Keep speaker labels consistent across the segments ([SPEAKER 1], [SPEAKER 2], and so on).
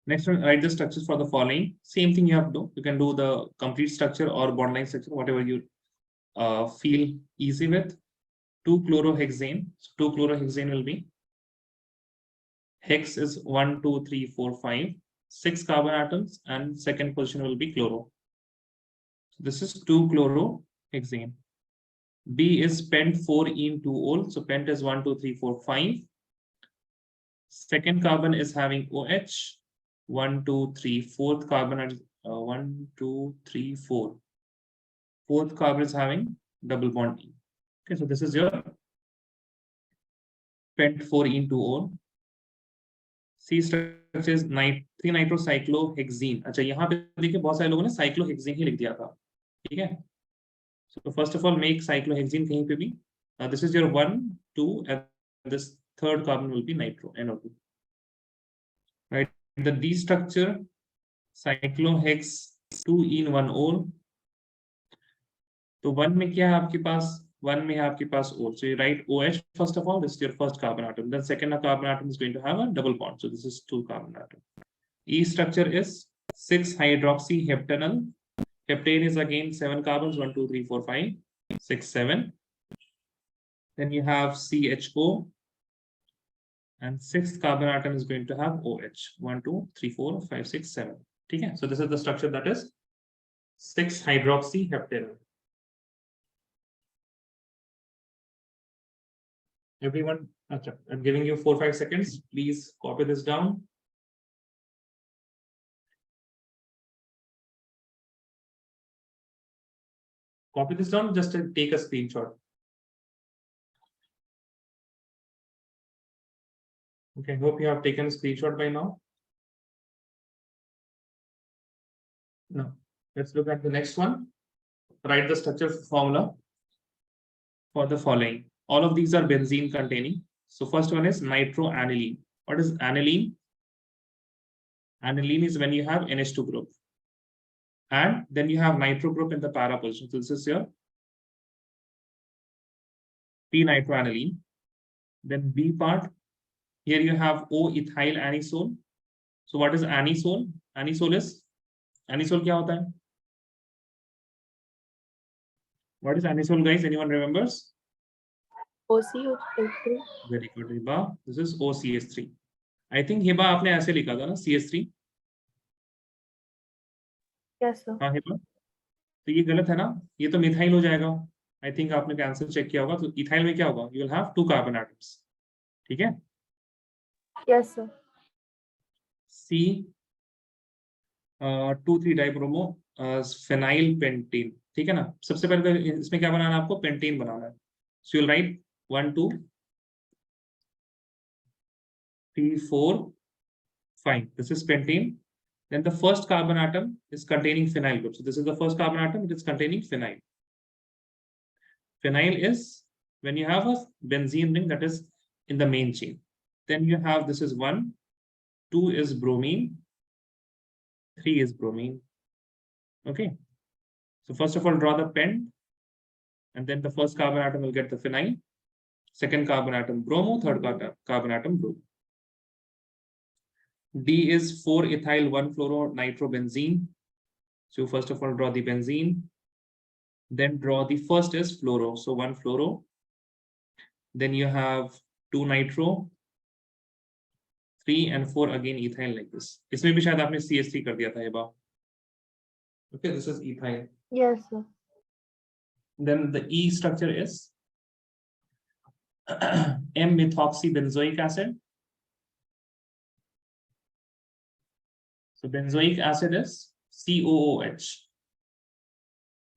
[SPEAKER 1] Next one, write the structures for the following. Same thing you have to do. You can do the complete structure or bond line structure, whatever you feel easy with. 2-chlorohexane. So 2-chlorohexane will be hex is 1, 2, 3, 4, 5, 6 carbon atoms, and second position will be chloro. So this is 2-chlorohexane. B is pent 4-ene-2-ol. So pent is 1, 2, 3, 4, 5. Second carbon is having OH. 1, 2, 3. Fourth carbon is 1, 2, 3, 4. Fourth carbon is having double bond E. Okay, so this is your pent 4-ene-2-ol. C structure is 3-nitrocyclohexene. अच्छा यहाँ पे देखिए बहुत सारे लोगों ने cyclohexene ही लिख दिया था, ठीक है? So first of all, make cyclohexene कहीं पे भी. This is your 1, 2, and this third carbon will be nitro, NO2. Right? The D structure, cyclohex 2-ene-1-ol. तो 1 में क्या है आपके पास? 1 में है आपके पास O. So you write OH first of all. This is your first carbon atom. Then second carbon atom is going to have a double bond. So this is 2 carbon atom. E structure is 6-hydroxyheptanol. Heptane is again 7 carbons. 1, 2, 3, 4, 5, 6, 7. Then you have CHO. And sixth carbon atom is going to have OH. 1, 2, 3, 4, 5, 6, 7. Okay, so this is the structure, that is 6-hydroxyheptanol. Everyone, I'm giving you 4-5 seconds. Please copy this down. Copy this down, just take a screenshot. Okay, hope you have taken a screenshot by now. No. Let's look at the next one. Write the structure formula for the following. All of these are benzene containing. So first one is nitroaniline. What is aniline? Aniline is when you have NH2 group. And then you have nitro group in the para position. So this is your p-nitroaniline. Then B part, here you have O-ethyl anisole. So what is anisole? Anisole क्या होता है? What is anisole, guys? Anyone remembers?
[SPEAKER 2] OCH3.
[SPEAKER 1] Very good, Hiba. This is OCH3. I think Hiba आपने ऐसे लिखा था ना, CH3.
[SPEAKER 2] Yes, sir.
[SPEAKER 1] हाँ हिबा, तो ये गलत है ना, ये तो मिथाइल हो जाएगा. आई थिंक आपने आंसर चेक किया होगा. तो इथाइल में क्या होगा? You will have 2 carbon atoms. ठीक है?
[SPEAKER 2] Yes, sir.
[SPEAKER 1] C 2,3-डाइब्रोमो फेनाइल पेंटीन. ठीक है ना? सबसे पहले तो इसमें क्या बनाना है आपको? पेंटीन बनाना है. So you will write 1, 2, 3, 4, 5. This is pentene. Then the first carbon atom is containing phenyl group. So this is the first carbon atom. It is containing phenyl. Phenyl is when you have a benzene ring that is in the main chain. Then you have, this is 1, 2 is bromine, 3 is bromine. Okay. So first of all, draw the pen, and then the first carbon atom will get the phenyl. Second carbon atom bromo, third carbon atom bromine. D is 4-ethyl 1-fluoro-nitrobenzene. So first of all, draw the benzene. Then draw the first is fluoro. So 1 fluoro. Then you have 2 nitro, 3 and 4 again ethyl like this. इसमें भी शायद आपने CH3 कर दिया था ये बात. Okay, this is ethyl.
[SPEAKER 2] Yes, sir.
[SPEAKER 1] Then the E structure is M-methoxybenzoic acid. So benzoic acid is COOH.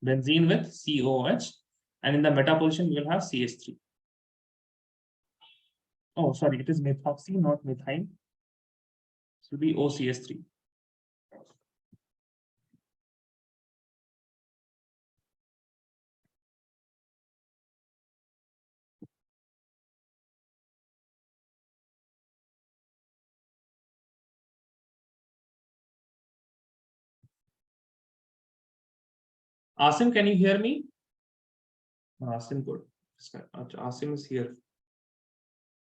[SPEAKER 1] Benzene with COOH, and in the meta position you will have CH3. Oh, sorry, it is methoxy, not methyl. It will be OCH3. Asim, can you hear me? Asim, good. Asim is here.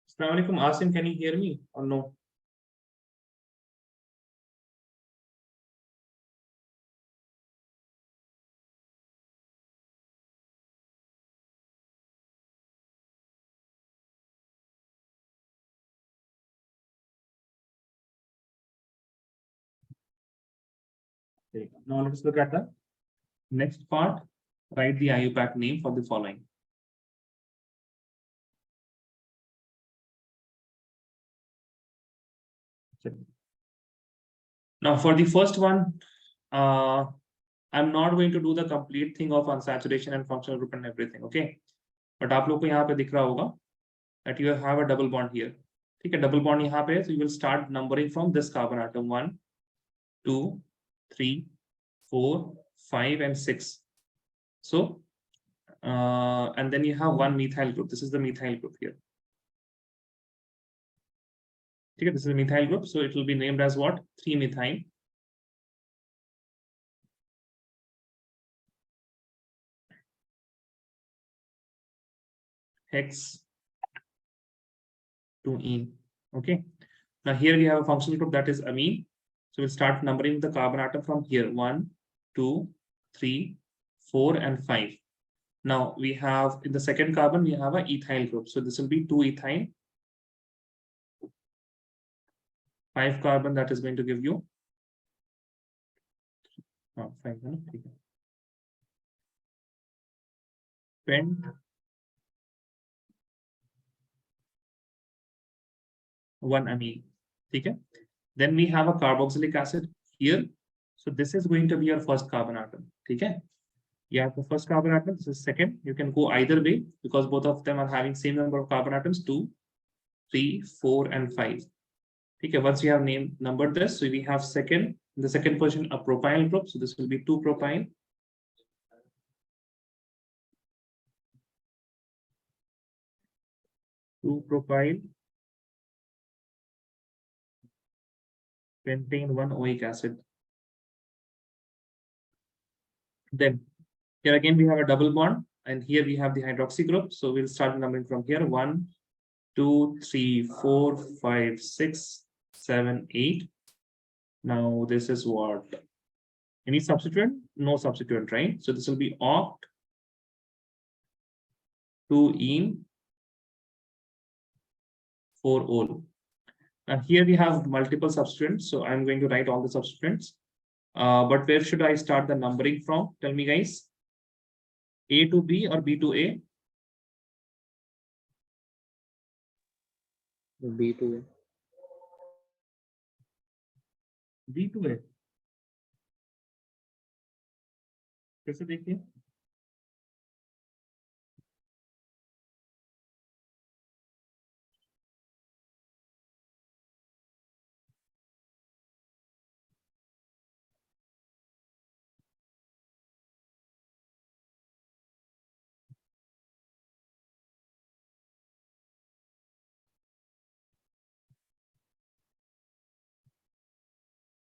[SPEAKER 1] Assalamu alaikum, Asim, can you hear me or no? Okay. Now let's look at the next part. Write the IUPAC name for the following. Now for the first one, I'm not going to do the complete thing of unsaturation and functional group and everything, okay? But आप लोग को यहाँ पे दिख रहा होगा that you have a double bond here. ठीक है, double bond यहाँ पे है, so you will start numbering from this carbon atom 1, 2, 3, 4, 5, and 6. So, and then you have one methyl group. This is the methyl group here. Okay, this is a methyl group, so it will be named as what? 3-methyl. Hex 2-ene. Okay. Now here we have a functional group that is amine. So we'll start numbering the carbon atom from here: 1, 2, 3, 4, and 5. Now we have in the second carbon we have a ethyl group. So this will be 2-ethyl. 5 carbon, that is going to give you 5, pent 1 amine. Okay. Then we have a carboxylic acid here. So this is going to be your first carbon atom. Okay. You have the first carbon atom. This is second. You can go either way because both of them are having same number of carbon atoms: 2, 3, 4, and 5. Okay. Once we have numbered this, so we have second, in the second position, a propyl group. So this will be 2-propyl. Pentane 1-oic acid. Then here again we have a double bond, and here we have the hydroxy group. So we'll start numbering from here: 1, 2, 3, 4, 5, 6, 7, 8. Now this is what? Any substituent? No substituent, right? So this will be oct 2-ene 4-ol. Now here we have multiple substituents, so I'm going to write all the substituents. But where should I start the numbering from? Tell me, guys. A to B or B to A?
[SPEAKER 3] B to A.
[SPEAKER 1] B to A. कैसे देखिए?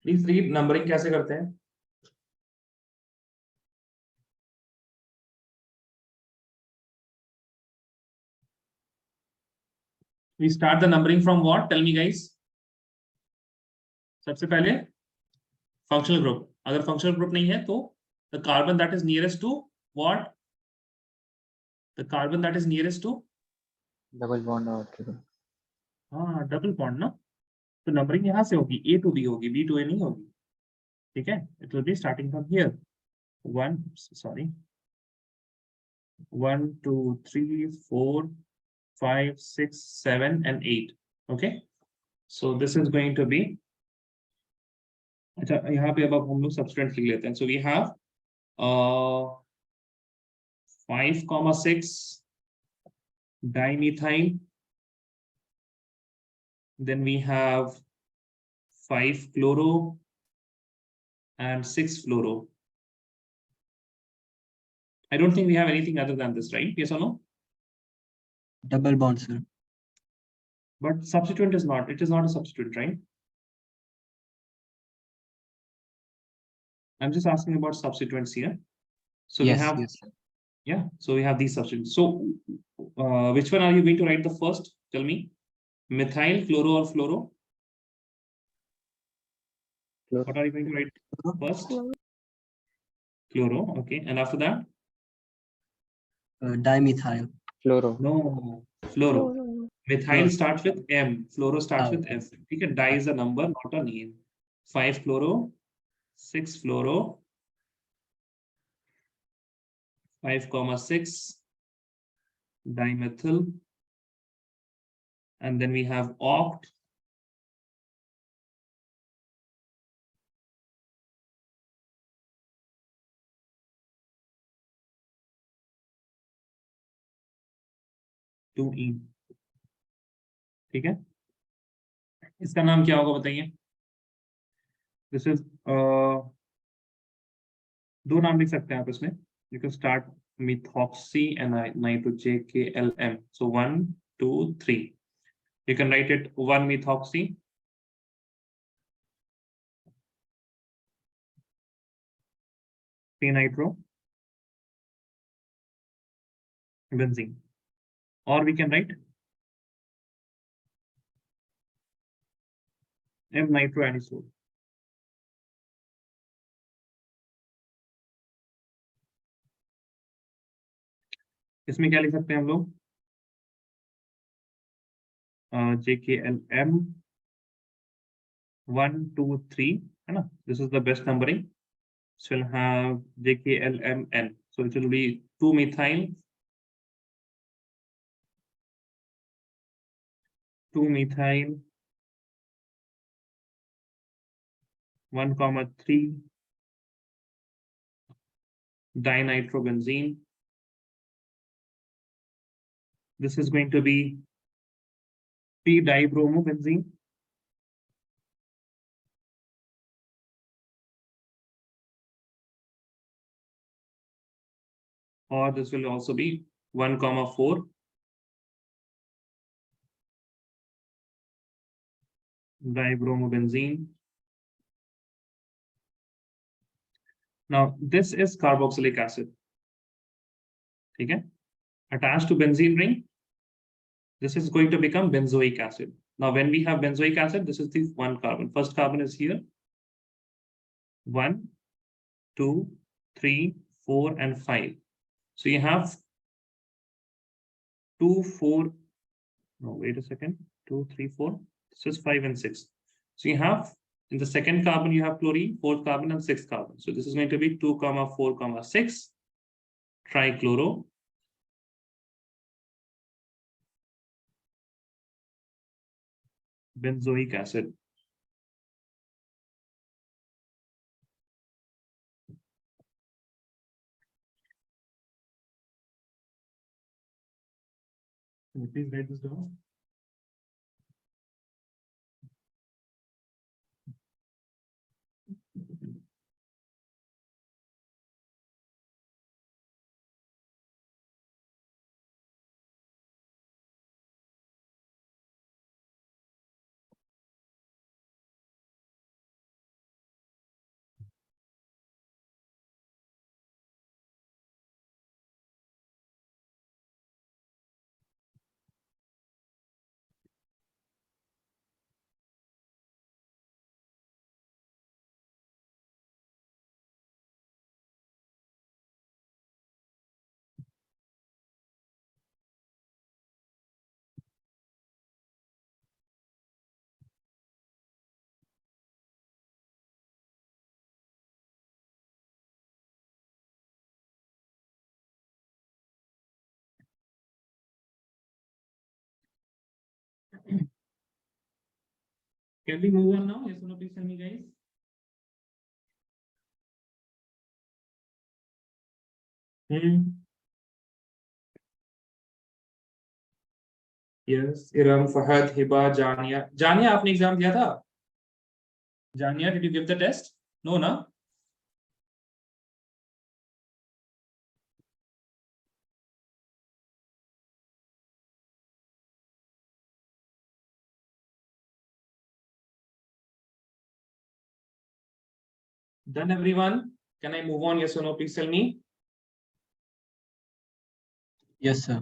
[SPEAKER 1] Please read numbering कैसे करते हैं? We start the numbering from what? Tell me, guys. सबसे पहले functional group. अगर functional group नहीं है तो the carbon that is nearest to what? The carbon that is nearest to
[SPEAKER 3] Double bond or triple.
[SPEAKER 1] हाँ double bond ना, तो numbering यहाँ से होगी, A to B होगी, B to A नहीं होगी. ठीक है? It will be starting from here. 1, 2, 3, 4, 5, 6, 7, and 8. Okay. So this is going to be. अच्छा यहाँ पे अब हम लोग substituent लिख लेते हैं. So we have 5,6 dimethyl. Then we have 5-chloro and 6-fluoro. I don't think we have anything other than this, right? Yes or no?
[SPEAKER 3] Double bond, sir.
[SPEAKER 1] But substituent is not. It is not a substituent, right? I'm just asking about substituents here. So
[SPEAKER 3] Yes,
[SPEAKER 1] we have,
[SPEAKER 3] yes, sir.
[SPEAKER 1] yeah. So we have these substituents. So which one are you going to write the first? Tell me. Methyl, chloro, or fluoro?
[SPEAKER 3] Fluoro.
[SPEAKER 1] What are you going to write first? Chloro. Okay. And after that?
[SPEAKER 3] Dimethyl. Fluoro.
[SPEAKER 1] No, fluoro. Methyl starts with M. Fluoro starts with F. Okay. Di is a number, not a name. 5-chloro, 6 fluoro, 5,6 dimethyl, and then we have oct, two ene. ठीक है, इसका नाम क्या होगा बताइए? This is दो नाम लिख सकते हैं आप इसमें। You can start methoxy and nitro JKLM. So 1, 2, 3. You can write it 1 methoxy, 3 nitro benzene, or we can write M nitro anisole. इसमें क्या लिख सकते हैं हम लोग? JKLM 1, 2, 3 है ना? This is the best numbering. So we'll have JKLMN. So it will be 2 methyl, 2 methyl, 1,3 dinitrobenzene. This is going to be p-dibromobenzene. Or this will also be 1,4 dibromobenzene. Now this is carboxylic acid. Okay, attached to benzene ring, this is going to become benzoic acid. Now when we have benzoic acid, this is the one carbon. First carbon is here. 1, 2, 3, 4, and 5. So you have 2, 4. No, wait a second. 2, 3, 4. This is 5 and 6. So you have in the second carbon you have chlorine, fourth carbon, and sixth carbon. So this is going to be 2, 4, 6 trichloro benzoic acid. Can you please write this down? Can we move on now? Yes or no, please tell me, guys. Yes, Iram, Fahad, Hiba, Jania. Jania, आपने exam दिया था? Jania, did you give the test? No, na? Done, everyone? Can I move on? Yes or no, please tell me.
[SPEAKER 3] Yes, sir.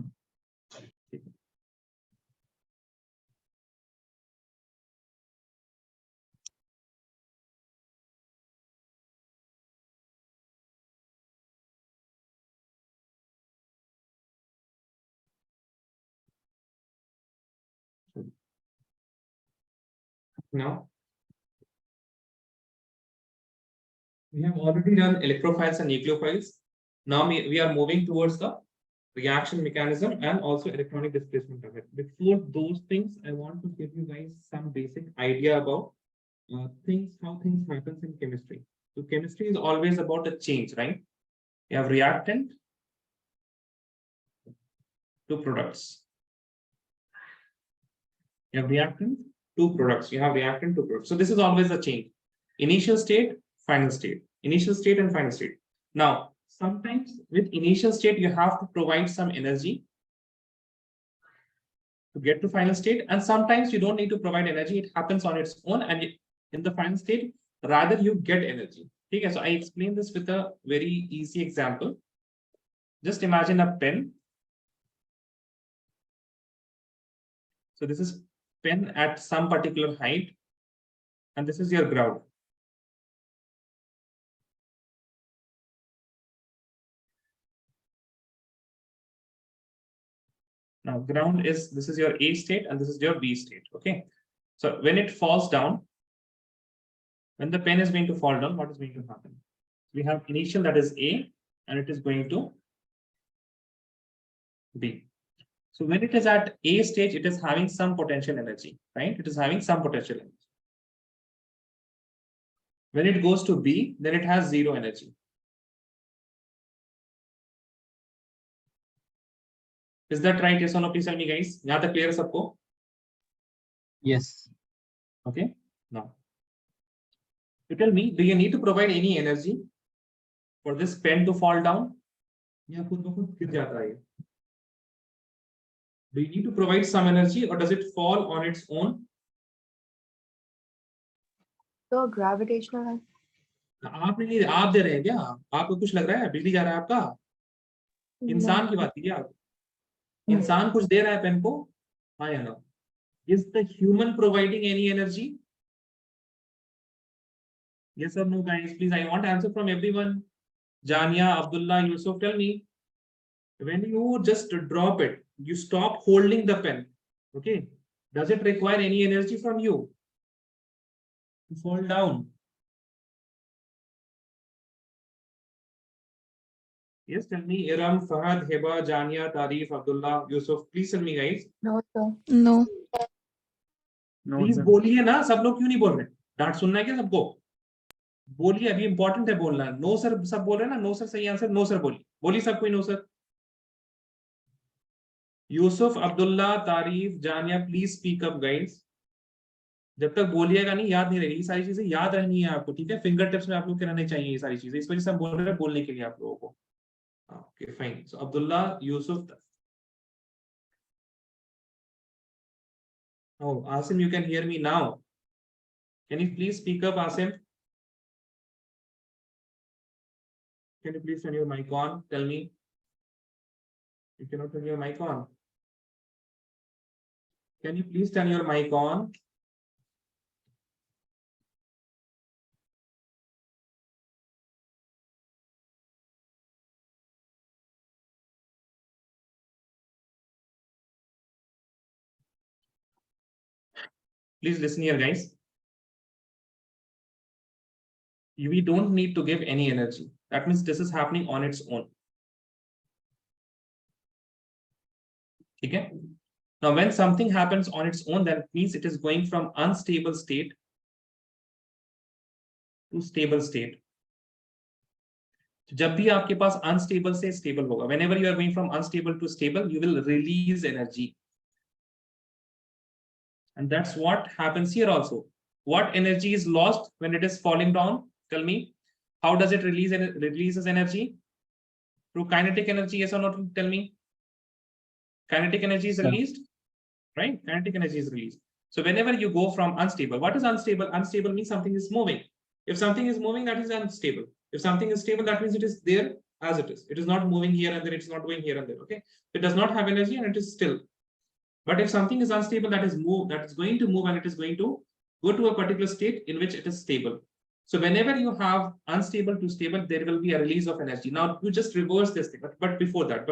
[SPEAKER 1] No. We have already done electrophiles and nucleophiles. Now we are moving towards the reaction mechanism and also electronic displacement of it. Before those things, I want to give you guys some basic idea about how things happens in chemistry. So chemistry is always about a change, right? You have reactant to products. You have reactant to products. You have reactant to products. So this is always a change. Initial state, final state. Initial state and final state. Now, sometimes with initial state, you have to provide some energy to get to final state. And sometimes you don't need to provide energy. It happens on its own. And in the final state, rather you get energy. Okay, so I explain this with a very easy example. Just imagine a pen. So this is pen at some particular height, and this is your ground. Now ground is, this is your A state and this is your B state. Okay, so when it falls down, when the pen is going to fall down, what is going to happen? We have initial, that is A, and it is going to B. So when it is at A stage, it is having some potential energy, right? It is having some potential energy. When it goes to B, then it has zero energy. Is that right? Yes or no? Please tell me, guys. Yahan tak clear sabko?
[SPEAKER 3] Yes.
[SPEAKER 1] Okay. Now, you tell me, do you need to provide any energy for this pen to fall down? या खुद ब खुद गिर जाता है? Do you need to provide some energy or does it fall on its own?
[SPEAKER 2] So gravitational है.
[SPEAKER 1] आप नहीं, आप दे रहे हैं क्या? आपको कुछ लग रहा है बिजली जा रहा है आपका? इंसान की बात कीजिए आप. इंसान कुछ दे रहा है पेन को? हाँ या ना? Is the human providing any energy? Yes or no, guys? Please, I want answer from everyone. Jania, Abdullah, Yusuf, tell me. When you just drop it, you stop holding the pen. Okay. Does it require any energy from you to fall down? Yes, tell me. Iram, Fahad, Heba, Jania, Tarif, Abdullah, Yusuf. Please tell me, guys.
[SPEAKER 2] No, sir.
[SPEAKER 4] No.
[SPEAKER 1] Please बोलिए ना, सब लोग क्यों नहीं बोल रहे? डांट सुनना है क्या सबको? बोलिए, अभी इंपॉर्टेंट है बोलना. नो सर सब बोल रहे हैं ना. नो सर सही आंसर. नो सर बोलिए. बोलिए सब कोई नो सर. यूसुफ, अब्दुल्ला, तारीफ, जानिया, प्लीज स्पीक अप गाइस. जब तक बोलिएगा नहीं, याद नहीं रहेगी. ये सारी चीजें याद रहनी है आपको, ठीक है? फिंगर टिप्स में आप लोग के रहने चाहिए ये सारी चीजें. इस वजह से हम बोल रहे हैं बोलने के लिए आप लोगों को. Okay fine. So Abdullah, Yusuf. Oh, Asim, you can hear me now. Can you please speak up, Asim? Can you please turn your mic on? Tell me. You cannot turn your mic on. Can you please turn your mic on? Please listen here, guys. We don't need to give any energy. That means this is happening on its own. Okay. Now, when something happens on its own, that means it is going from unstable state to stable state. जब भी आपके पास unstable से stable होगा, whenever you are going from unstable to stable, you will release energy. And that's what happens here also. What energy is lost when it is falling down? Tell me. How does it releases energy? Through kinetic energy, yes or no? Tell me. Kinetic energy is released, right? Kinetic energy is released. So whenever you go from unstable, what is unstable? Unstable means something is moving. If something is moving, that is unstable. If something is stable, that means it is there as it is. It is not moving here and there. It's not going here and there. Okay. It does not have energy and it is still. But if something is unstable, that is going to move and it is going to go to a particular state in which it is stable. So whenever you have unstable to stable, there will be a release of energy. Now you just reverse this thing. But before that,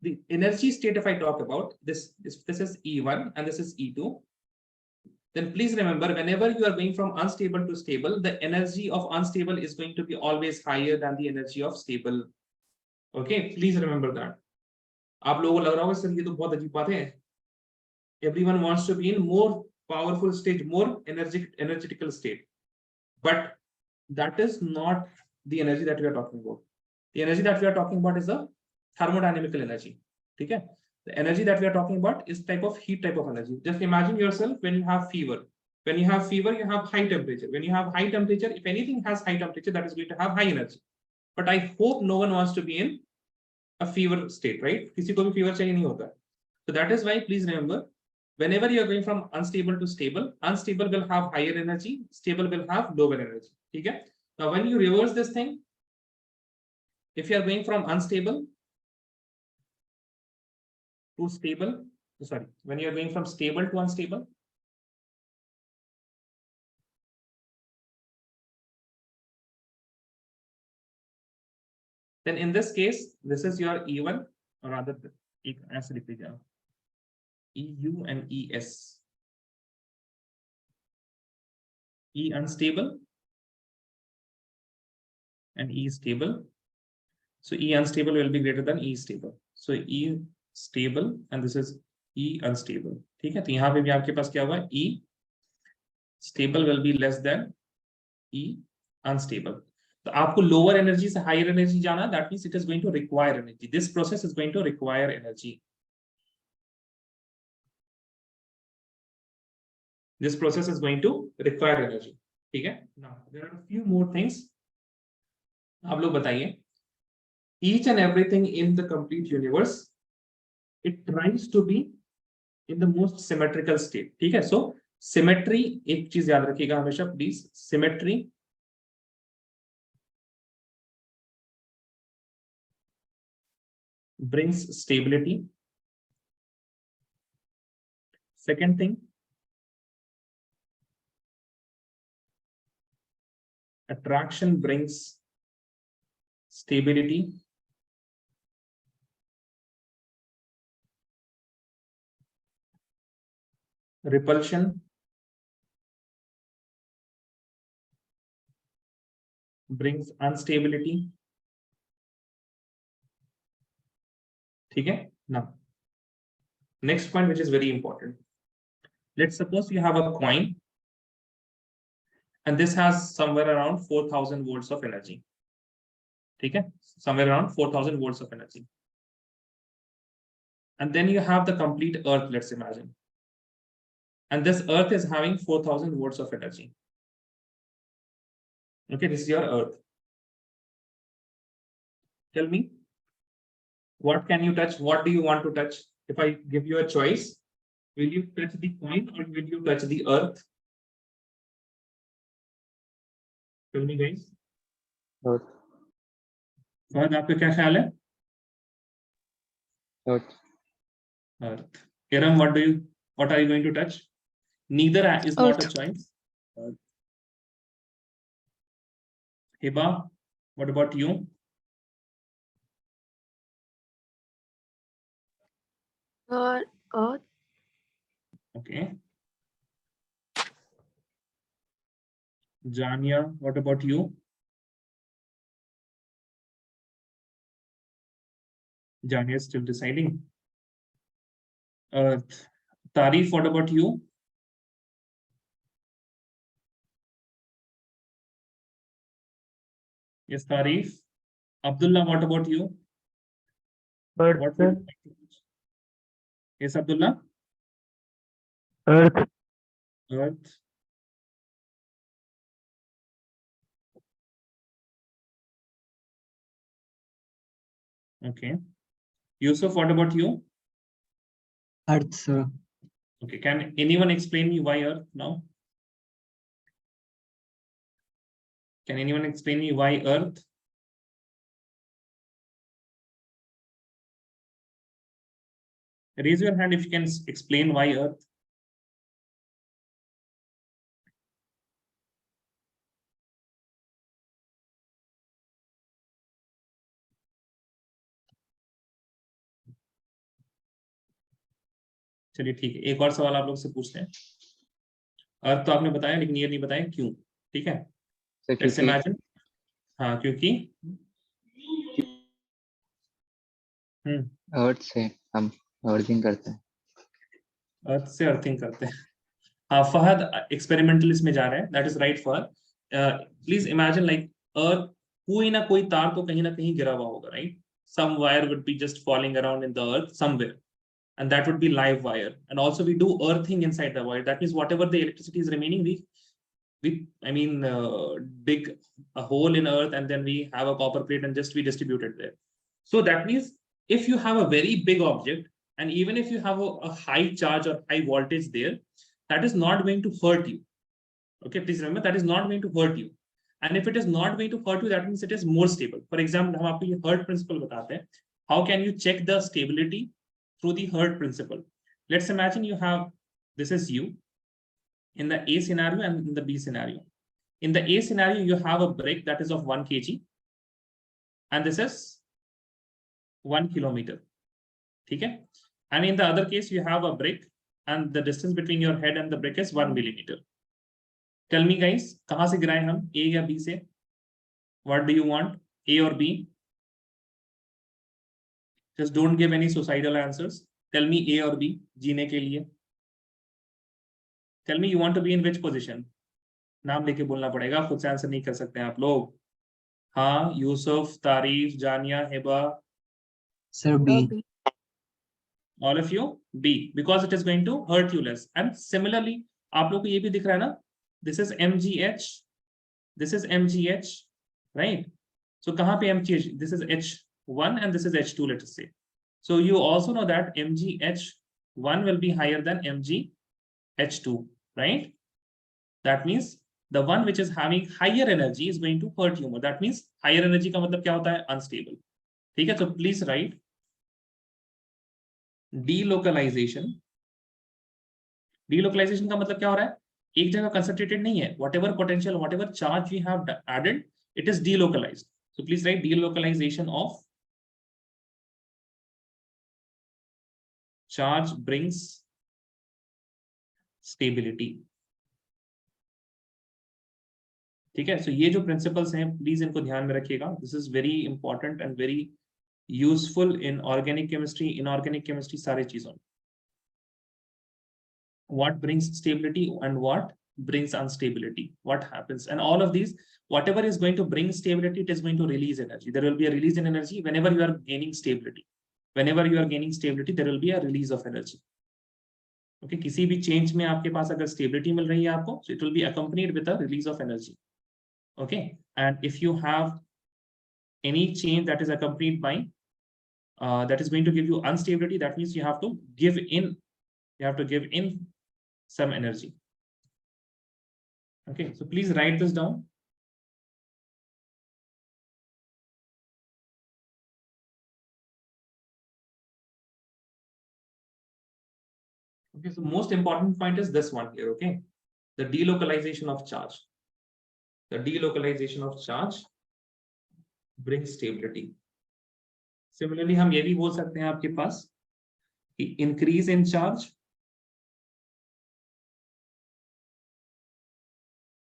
[SPEAKER 1] the energy state, if I talk about this is E1 and this is E2. then please remember, whenever you are going from unstable to stable, the energy of unstable is going to be always higher than the energy of stable. Okay, please remember that. आप लोगों को लग रहा होगा sir ये तो बहुत अजीब बात है. Everyone wants to be in more powerful state, more energetical state, but that is not the energy that we are talking about. The energy that we are talking about is a thermodynamical energy. Okay? The energy that we are talking about is type of heat type of energy. Just imagine yourself when you have fever. When you have fever, you have high temperature. When you have high temperature, if anything has high temperature, that is going to have high energy. But I hope no one wants to be in a fever state, right? किसी को भी fever चाहिए नहीं होता. So that is why please remember, whenever you are going from unstable to stable, unstable will have higher energy, stable will have lower energy. Okay? Now, when you reverse this thing, if you are going from unstable to stable, sorry, when you are going from stable to unstable, then in this case, this is your E1, or rather, EU and ES. E unstable and E stable. So E unstable will be greater than E stable. So E stable and this is E unstable. ठीक है, तो यहाँ पे भी आपके पास क्या होगा? E stable will be less than E unstable. तो आपको lower energy से higher energy जाना, that means it is going to require energy. This process is going to require energy. This process is going to require energy. ठीक है? Now there are a few more things. आप लोग बताइए. Each and everything in the complete universe, it tries to be in the most symmetrical state. ठीक है? So symmetry, एक चीज याद रखिएगा हमेशा please. Symmetry brings stability. Second thing, attraction brings stability. Repulsion brings instability. ठीक है? Now, next point which is very important. Let's suppose you have a coin and this has somewhere around 4000 volts of energy. ठीक है? Somewhere around 4000 volts of energy. And then you have the complete earth, let's imagine. And this earth is having 4000 volts of energy. Okay, this is your earth. Tell me, what can you touch? What do you want to touch? If I give you a choice, will you touch the coin or will you touch the earth? Tell me, guys.
[SPEAKER 3] Earth.
[SPEAKER 1] Fahad, आपका क्या ख्याल है?
[SPEAKER 3] Earth.
[SPEAKER 1] Earth. Kiran, what are you going to touch? Neither is not a choice. Earth. Hiba, what about you?
[SPEAKER 2] Earth.
[SPEAKER 1] Okay. Jania, what about you? Jania is still deciding. Earth. Tarif, what about you? Yes, Tarif. Abdullah, what about you?
[SPEAKER 3] Earth.
[SPEAKER 1] What would you like to touch? Yes, Abdullah.
[SPEAKER 3] Earth.
[SPEAKER 1] Earth. Okay. Yusuf, what about you?
[SPEAKER 3] Earth, sir.
[SPEAKER 1] Okay. Can anyone explain me why Earth now? Can anyone explain me why Earth? Raise your hand if you can explain why Earth. चलिए ठीक है, एक और सवाल आप लोग से पूछते हैं. अर्थ तो आपने बताया लेकिन ईयर नहीं बताया, क्यों? ठीक है, लेट्स इमेजिन। हाँ, क्योंकि
[SPEAKER 3] अर्थ से हम अर्थिंग करते हैं।
[SPEAKER 1] अर्थ से अर्थिंग करते हैं। हाँ, फहद एक्सपेरिमेंटलिस्ट में जा रहे हैं, that is right Fahad. Please imagine like earth, कोई ना कोई तार तो कहीं ना कहीं गिरा हुआ होगा, right? Some wire would be just falling around in the earth somewhere, and that would be live wire. And also we do earthing inside the wire. That means whatever the electricity is remaining, we dig a hole in earth and then we have a copper plate and just we distribute it there. So that means if you have a very big object and even if you have a high charge or high voltage there, that is not going to hurt you. Okay, please remember that is not going to hurt you. And if it is not going to hurt you, that means it is more stable. For example, हम आपको ये hurt principle बताते हैं. How can you check the stability through the hurt principle? Let's imagine you have, this is you in the A scenario and in the B scenario. In the A scenario, you have a brick that is of 1 kg and this is 1 kilometer. Okay? And in the other case, you have a brick and the distance between your head and the brick is 1 millimeter. Tell me guys, कहां से गिराएं हम, A या B से? What do you want, A or B? Just don't give any suicidal answers. Tell me A or B, जीने के लिए. Tell me you want to be in which position? नाम लेके बोलना पड़ेगा, खुद से आंसर नहीं कर सकते हैं आप लोग. हाँ, यूसुफ, तारीफ, जानिया, Hiba.
[SPEAKER 3] Sir, B.
[SPEAKER 2] B.
[SPEAKER 1] All of you, B, because it is going to hurt you less. And similarly, आप लोग को ये भी दिख रहा है ना? This is MGH, this is MGH, right? So कहाँ पे MGH? This is H1 and this is H2, let us say. So you also know that MGH1 will be higher than MGH2, right? That means the one which is having higher energy is going to hurt you more. That means higher energy का मतलब क्या होता है? Unstable. ठीक है, so please write delocalization. Delocalization का मतलब क्या हो रहा है? एक जगह concentrated नहीं है. Whatever potential, whatever charge we have added, it is delocalized. So please write delocalization of charge brings stability. ठीक है, so ये जो principles हैं, please इनको ध्यान में रखिएगा. This is very important and very useful in organic chemistry, inorganic chemistry, सारे चीजों. What brings stability and what brings instability? What happens? And all of these, whatever is going to bring stability, it is going to release energy. There will be a release in energy whenever you are gaining stability. Whenever you are gaining stability, there will be a release of energy. Okay, किसी भी change में आपके पास अगर stability मिल रही है आपको, so it will be accompanied with a release of energy. Okay, and if you have any change that is accompanied by that is going to give you instability, that means you have to give in some energy. Okay, so please write this down. Okay, so most important point is this one here. Okay, the delocalization of charge. The delocalization of charge brings stability. Similarly, हम ये भी बोल सकते हैं आपके पास कि increase in charge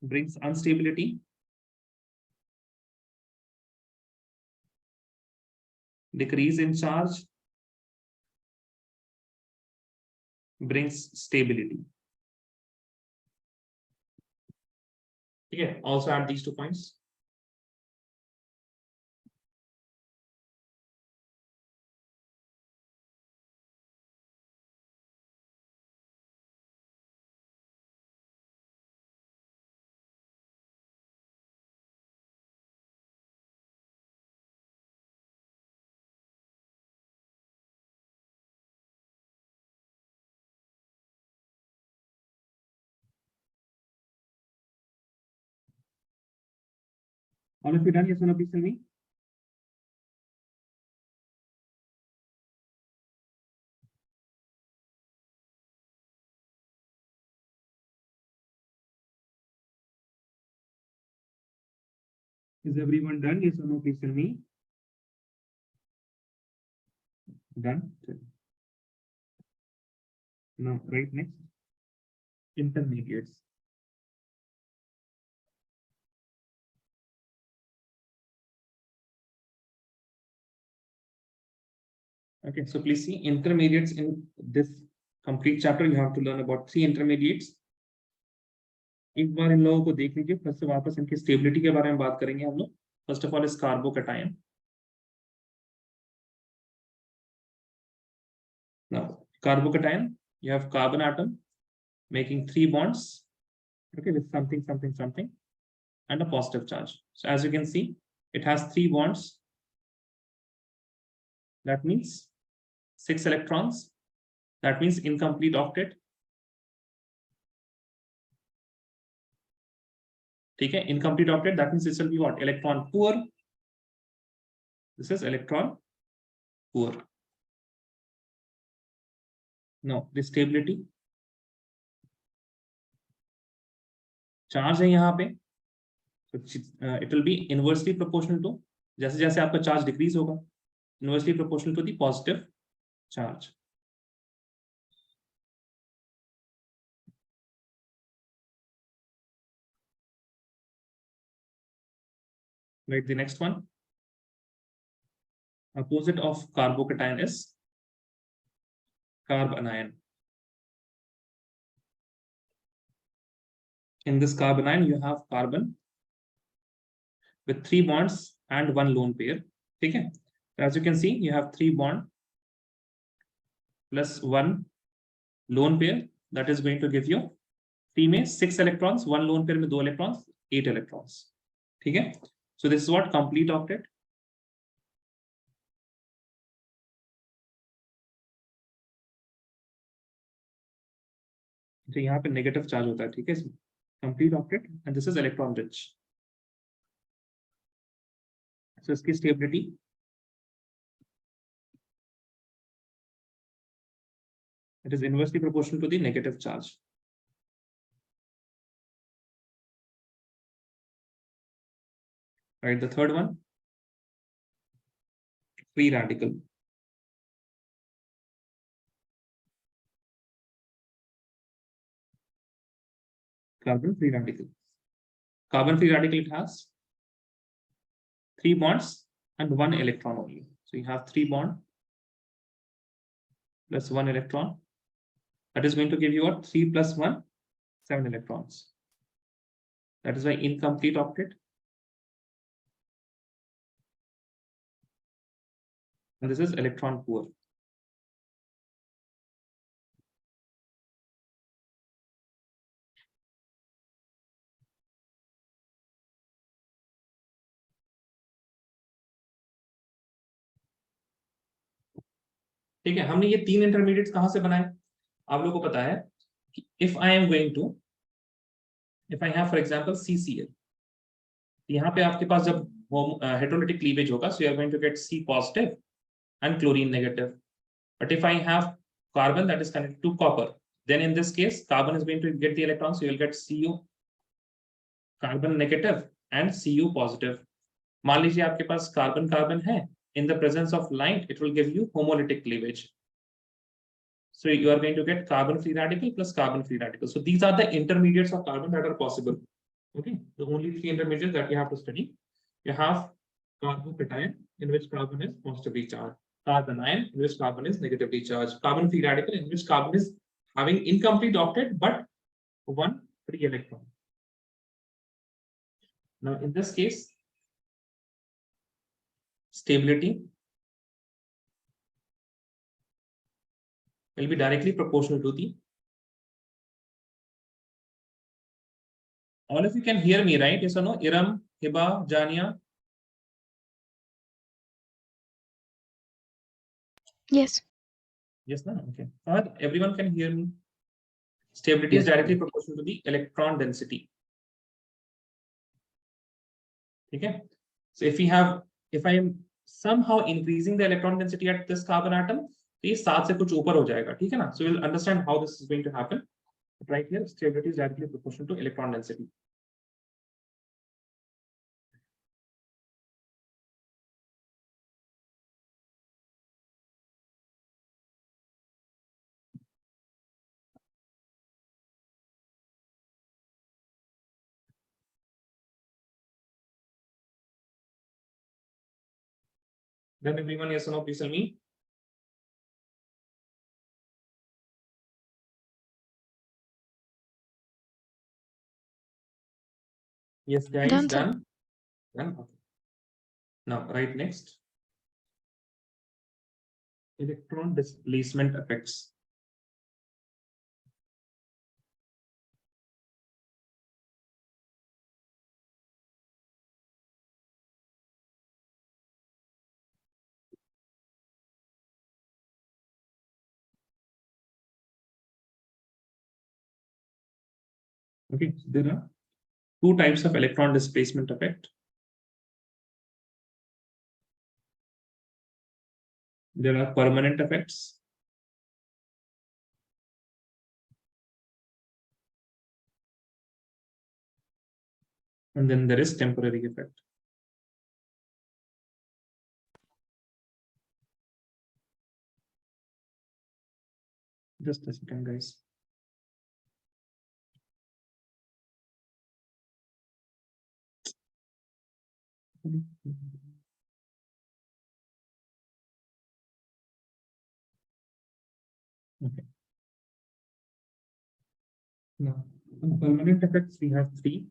[SPEAKER 1] brings instability. Decrease in charge brings stability. Okay, also add these 2 points. All of you done? Yes or no, please tell me. Is everyone done? Yes or no, please tell me. Done. Now, right next. Intermediates. Okay, so please see intermediates in this complete chapter. You have to learn about 3 intermediates. एक बार इन लोगों को देख लीजिए, फिर से वापस इनकी stability के बारे में बात करेंगे हम लोग. First of all is carbocation. Now, carbocation, you have carbon atom making 3 bonds, okay, with something, something, something, and a positive charge. So as you can see, it has 3 bonds. That means 6 electrons. That means incomplete octet. ठीक है, incomplete octet. That means this will be what? Electron poor. This is electron poor. Now, the stability. Charge है यहाँ पे, so it will be inversely proportional to, जैसे जैसे आपका charge decrease होगा, inversely proportional to the positive charge. Right, the next one, opposite of carbocation is carbanion. In this carbanion, you have carbon with 3 bonds and 1 lone pair. ठीक है, as you can see, you have 3 bond plus 1 lone pair. That is going to give you 3 में 6 electrons, 1 lone pair में 2 electrons, 8 electrons. ठीक है, so this is what complete octet. तो यहाँ पे negative charge होता है, ठीक है, complete octet, and this is electron rich. So इसकी stability it is inversely proportional to the negative charge. Right, the third one, free radical. Carbon free radical. Carbon free radical, it has 3 bonds and 1 electron only. So you have 3 bond plus 1 electron. That is going to give you what? 3 plus 1, 7 electrons. That is why incomplete octet. And this is electron poor. ठीक है, हमने ये 3 intermediates कहां से बनाए? आप लोगों को पता है कि if I am going to, if I have for example CCl, यहाँ पे आपके पास जब heterolytic cleavage होगा, so you are going to get C positive and chlorine negative. But if I have carbon that is connected to copper, then in this case carbon is going to get the electrons, so you will get Cu carbon negative and Cu positive. मान लीजिए आपके पास carbon carbon है, in the presence of light it will give you homolytic cleavage. So you are going to get carbon free radical plus carbon free radical. So these are the intermediates of carbon that are possible. Okay, the only 3 intermediates that you have to study. You have carbocation, in which carbon is positively charged. Carbanion, in which carbon is negatively charged. Carbon free radical, in which carbon is having incomplete octet but 1 free electron. Now in this case, stability will be directly proportional to the. All of you can hear me, right? Yes or no? Iram, Hiba, Jania?
[SPEAKER 2] Yes.
[SPEAKER 1] Yes, no? Okay. Everyone can hear me. Stability is directly proportional to the electron density. Okay. So if I am somehow increasing the electron density at this carbon atom, तो ये 7 से कुछ ऊपर हो जाएगा, ठीक है ना? So we'll understand how this is going to happen. But right here, stability is directly proportional to electron density. Then everyone, yes or no, please tell me. Yes, guys,
[SPEAKER 2] Done, sir.
[SPEAKER 1] done. Done. Okay. Now, right next. Electron displacement effects. Okay, so there are two types of electron displacement effect. There are permanent effects. And then there is temporary effect. Just a second, guys. Okay. Now, on permanent effects, we have three.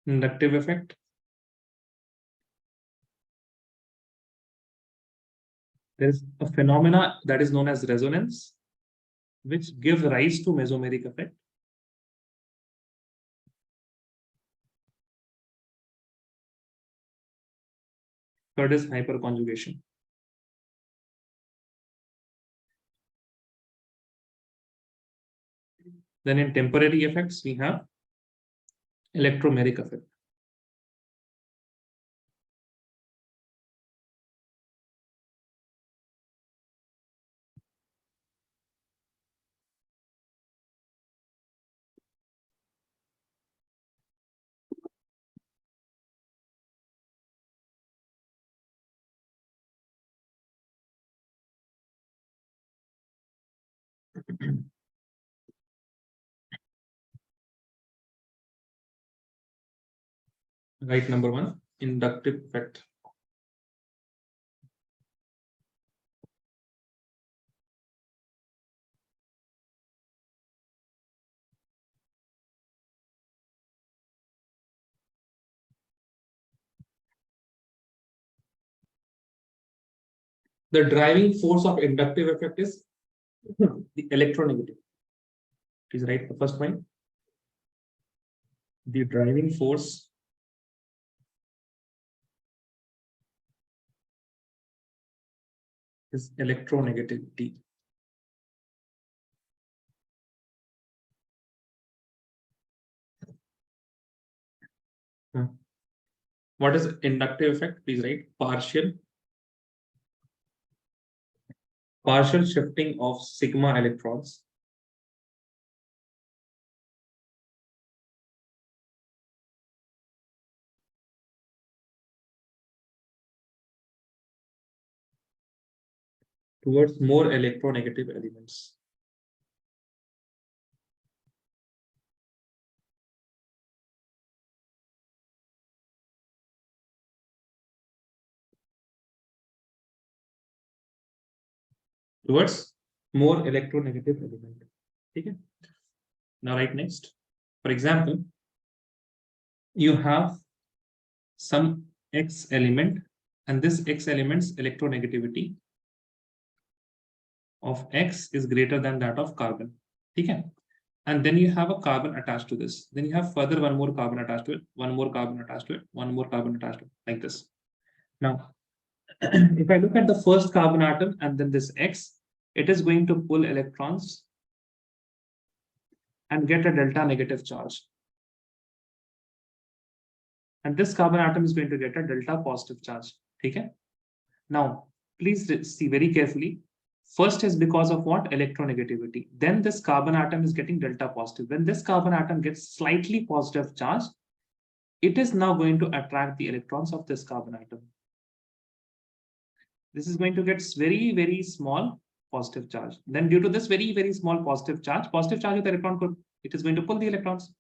[SPEAKER 1] Inductive effect. There is a phenomena that is known as resonance, which gives rise to mesomeric effect. Third is hyperconjugation. Then in temporary effects, we have electromeric effect. Right, number one, inductive effect. The driving force of inductive effect is the electronegativity. Is right, the first point. The driving force is electronegativity. What is inductive effect? Please write partial shifting of sigma electrons towards more electronegative elements. Towards more electronegative element. Okay. Now, right next. For example, you have some X element, and this X element's electronegativity of X is greater than that of carbon. Okay. And then you have a carbon attached to this. Then you have further one more carbon attached to it, one more carbon attached to it, one more carbon attached to it, like this. Now, if I look at the first carbon atom and then this X, it is going to pull electrons and get a delta negative charge. And this carbon atom is going to get a delta positive charge. Okay? Now, please see very carefully. First is because of what? Electronegativity. Then this carbon atom is getting delta positive. When this carbon atom gets slightly positive charge, it is now going to attract the electrons of this carbon atom. This is going to get very, very small positive charge. Then due to this very, very small positive charge with the electron, it is going to pull the electrons.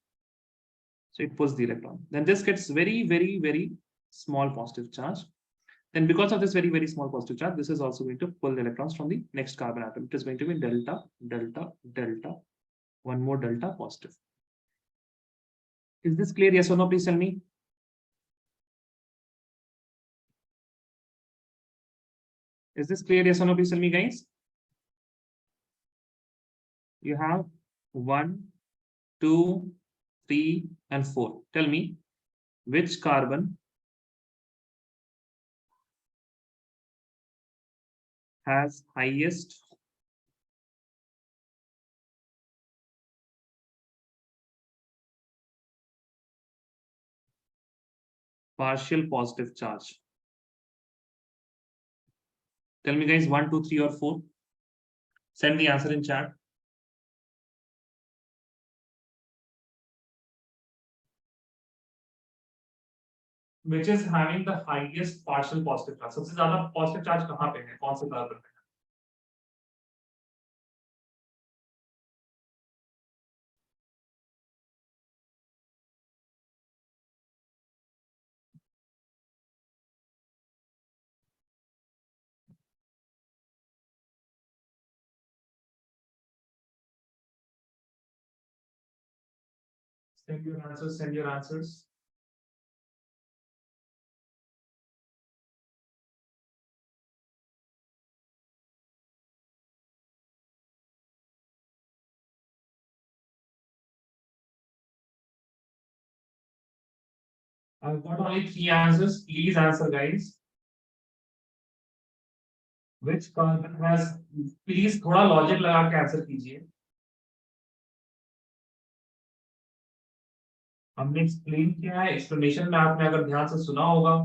[SPEAKER 1] So it pulls the electron. Then this gets very, very, very small positive charge. then because of this very, very small positive charge, this is also going to pull the electrons from the next carbon atom. It is going to be delta, delta, delta, one more delta positive. Is this clear? Yes or no? Please tell me. Is this clear? Yes or no? Please tell me, guys. You have 1, 2, 3, and 4. Tell me which carbon has highest partial positive charge. Tell me, guys, 1, 2, 3, or 4. Send the answer in chat. Which is having the highest partial positive charge. सबसे ज्यादा positive charge कहाँ पे है? कौन से carbon पे? Send your answers. Send your answers. I've got only 3 answers. Please answer, guys. Which carbon has? Please थोड़ा logic लगा के answer कीजिए. हमने explain किया है. Explanation में आपने अगर ध्यान से सुना होगा,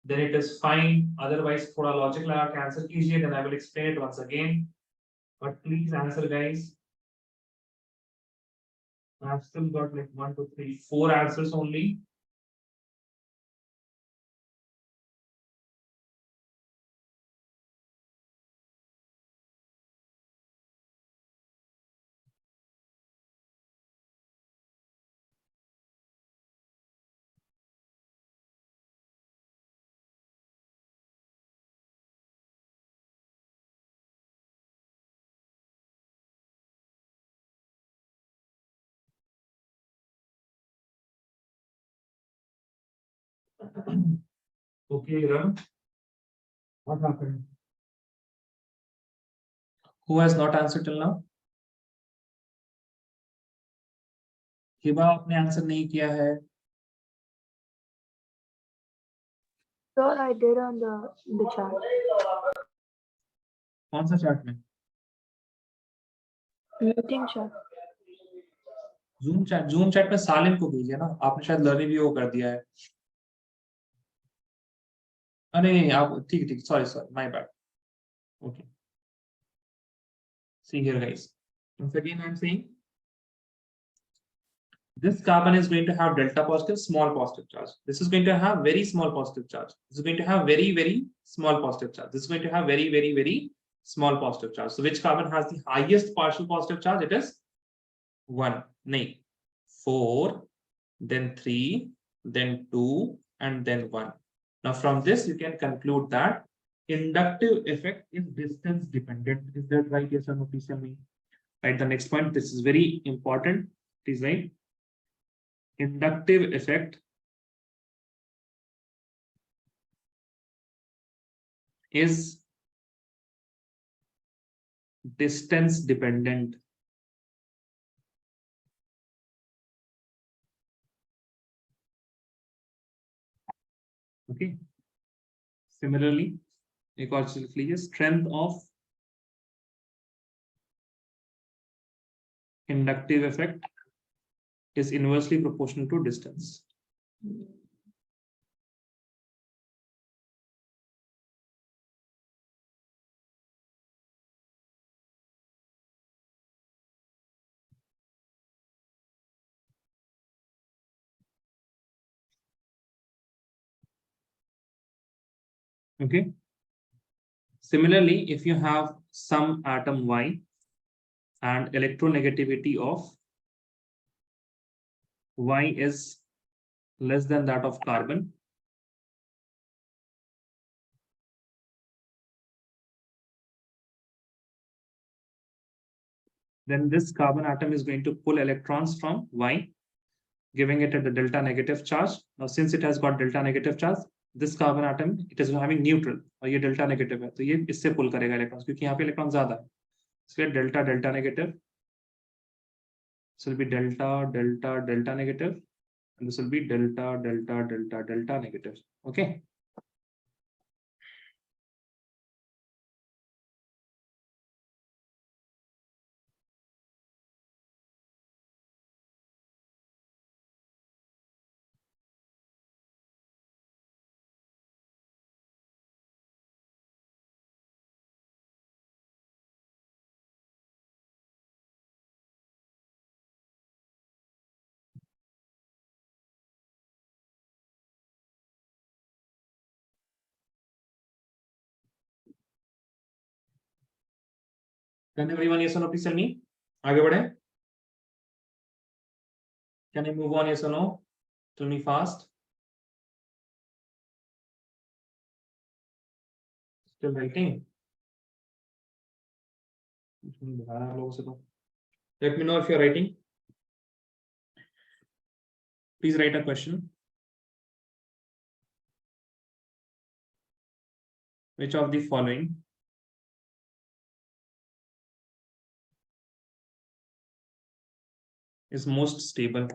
[SPEAKER 1] then it is fine. Otherwise थोड़ा logic लगा के answer कीजिए. Then I will explain it once again. But please answer, guys. I've still got like 1, 2, 3, 4 answers only. Okay, Ram. What happened? Who has not answered till now? Hiba आपने answer नहीं किया है.
[SPEAKER 2] Sir, I did on the chat.
[SPEAKER 1] कौन सा chart में?
[SPEAKER 2] Meeting chat.
[SPEAKER 1] Zoom chat में सालिम को भेजिए ना. आपने शायद लर्निवियो कर दिया है. नहीं आप ठीक sorry my bad. Okay. See here, guys. Once again, I'm saying this carbon is going to have delta positive, small positive charge. This is going to have very small positive charge. This is going to have very, very small positive charge. This is going to have very, very, very small positive charge. So which carbon has the highest partial positive charge? It is 1, 4, then 3, then 2, and then 1. Now from this, you can conclude that inductive effect is distance dependent. Is that right? Yes or no? Please tell me. Right. The next point. This is very important. Please write. Inductive effect is distance dependent. Okay. Similarly, एक और चीज लिख लीजिए. Strength of inductive effect is inversely proportional to distance. Okay. Similarly, if you have some atom Y and electronegativity of Y is less than that of carbon, then this carbon atom is going to pull electrons from Y, giving it at the delta negative charge. Now, since it has got delta negative charge, this carbon atom, it is having neutral और ये delta negative है, तो ये इससे pull करेगा electrons क्योंकि यहाँ पे electrons ज़्यादा है. इसलिए delta delta negative. This will be delta delta delta negative, and this will be delta delta delta delta negative. Okay. Can everyone yes or no please tell me? आगे बढ़े. Can I move on yes or no? Tell me fast. Still writing. Let me know if you're writing. Please write a question. Which of the following is most stable?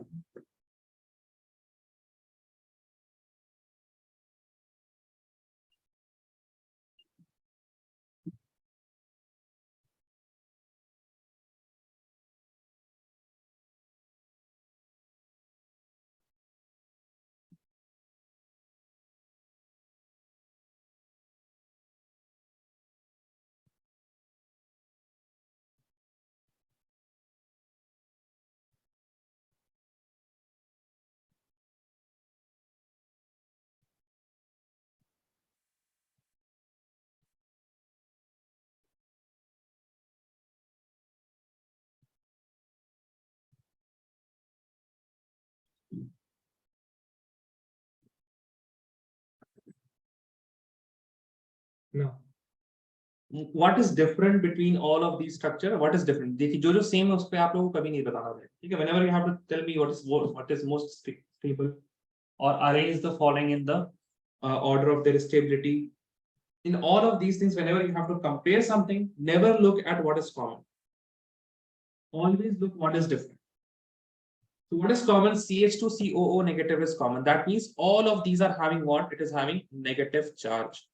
[SPEAKER 1] No. What is different between all of these structure? What is different? देखिए जो same है उस पे आप लोगों को कभी नहीं बताना है. ठीक है? Whenever you have to tell me what is most stable, or arrange the following in the order of their stability. In all of these things, whenever you have to compare something, never look at what is common. Always look what is different. So what is common? CH2COO negative is common. That means all of these are having what? It is having negative charge.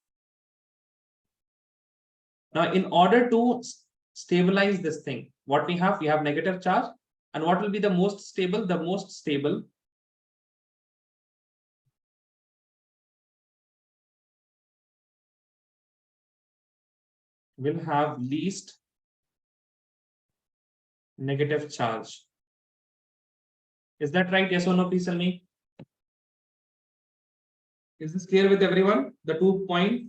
[SPEAKER 1] Now, in order to stabilize this thing, what we have negative charge. And what will be the most stable? The most stable will have least negative charge. Is that right? Yes or no? Please tell me. Is this clear with everyone? The 2 point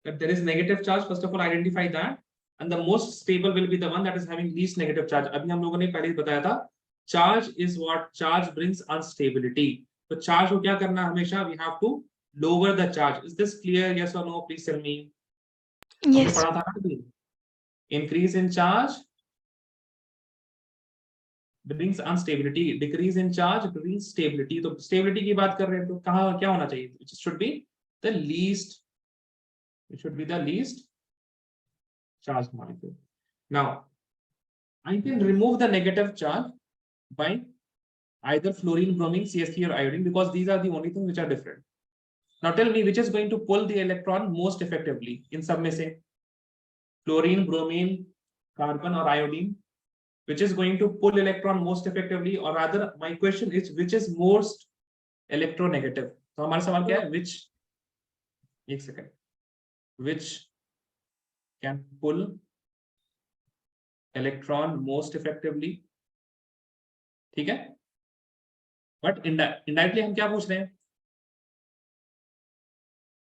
[SPEAKER 1] that there is negative charge. First of all, identify that. And the most stable will be the one that is having least negative charge. अभी हम लोगों ने पहले ही बताया था. Charge is what? Charge brings instability. So charge को क्या करना हमेशा? We have to lower the charge. Is this clear? Yes or no? Please tell me.
[SPEAKER 2] Yes.
[SPEAKER 1] पढ़ा था ना? Increase in charge brings instability. Decrease in charge brings stability. तो stability की बात कर रहे हैं तो कहाँ क्या होना चाहिए? It should be the least. It should be the least charged molecule. Now, I can remove the negative charge by either fluorine, bromine, CH3 or iodine because these are the only things which are different. Now tell me which is going to pull the electron most effectively in सब में से fluorine, bromine, carbon or iodine, which is going to pull electron most effectively, or rather my question is which is most electronegative. तो हमारा सवाल क्या है? Which, एक second, which can pull electron most effectively. ठीक है? But indirectly हम क्या पूछ रहे हैं?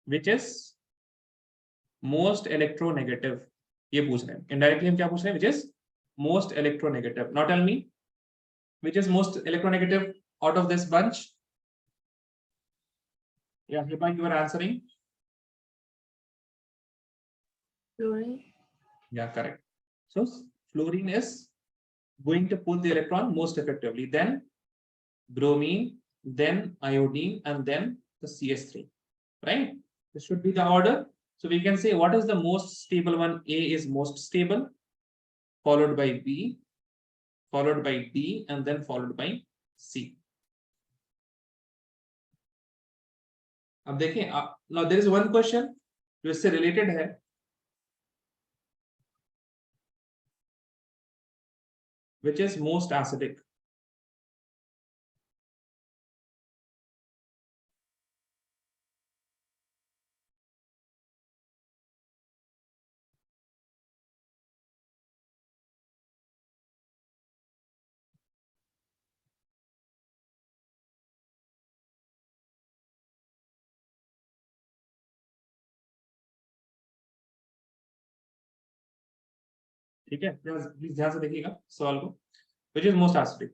[SPEAKER 1] Which is most electronegative. ये पूछ रहे हैं. Indirectly हम क्या पूछ रहे हैं? Which is most electronegative. Now tell me, which is most electronegative out of this bunch? Yeah, Hiba, you are answering.
[SPEAKER 2] Fluorine.
[SPEAKER 1] Yeah, correct. So fluorine is going to pull the electron most effectively, then bromine, then iodine, and then the CS3, right? This should be the order. So we can say what is the most stable one? A is most stable, followed by B, followed by D, and then followed by C. अब देखें, now there is one question जो इससे related है, which is most acidic. ठीक है, please ध्यान से देखिएगा सवाल को, which is most acidic.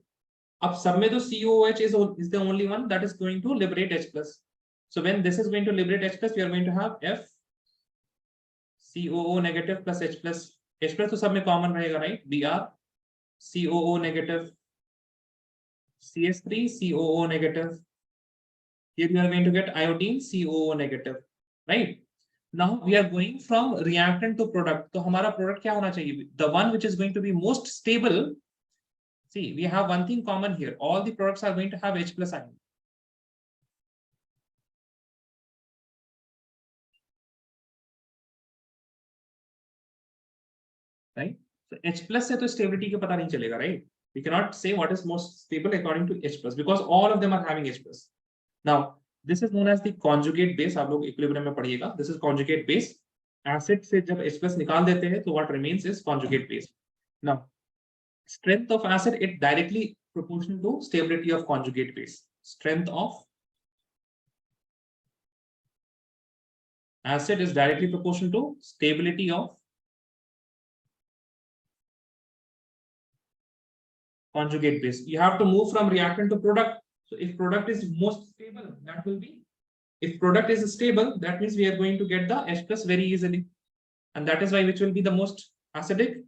[SPEAKER 1] अब सब में तो COOH is the only one that is going to liberate H plus. So when this is going to liberate H plus, we are going to have F COO negative plus H plus. H plus तो सब में common रहेगा, right? Br COO negative, CS3 COO negative. Here we are going to get iodine COO negative, right? Now we are going from reactant to product. तो हमारा product क्या होना चाहिए? The one which is going to be most stable. See, we have one thing common here. All the products are going to have H plus ion. Right? So H plus से तो stability का पता नहीं चलेगा, right? We cannot say what is most stable according to H plus because all of them are having H plus. Now, this is known as the conjugate base. आप लोग equilibrium में पढ़िएगा. This is conjugate base. Acid से जब H plus निकाल देते हैं, तो what remains is conjugate base. Now, strength of acid it directly proportional to stability of conjugate base. Strength of acid is directly proportional to stability of conjugate base. You have to move from reactant to product. So if product is most stable, that will be, if product is stable, that means we are going to get the H plus very easily. And that is why which will be the most acidic?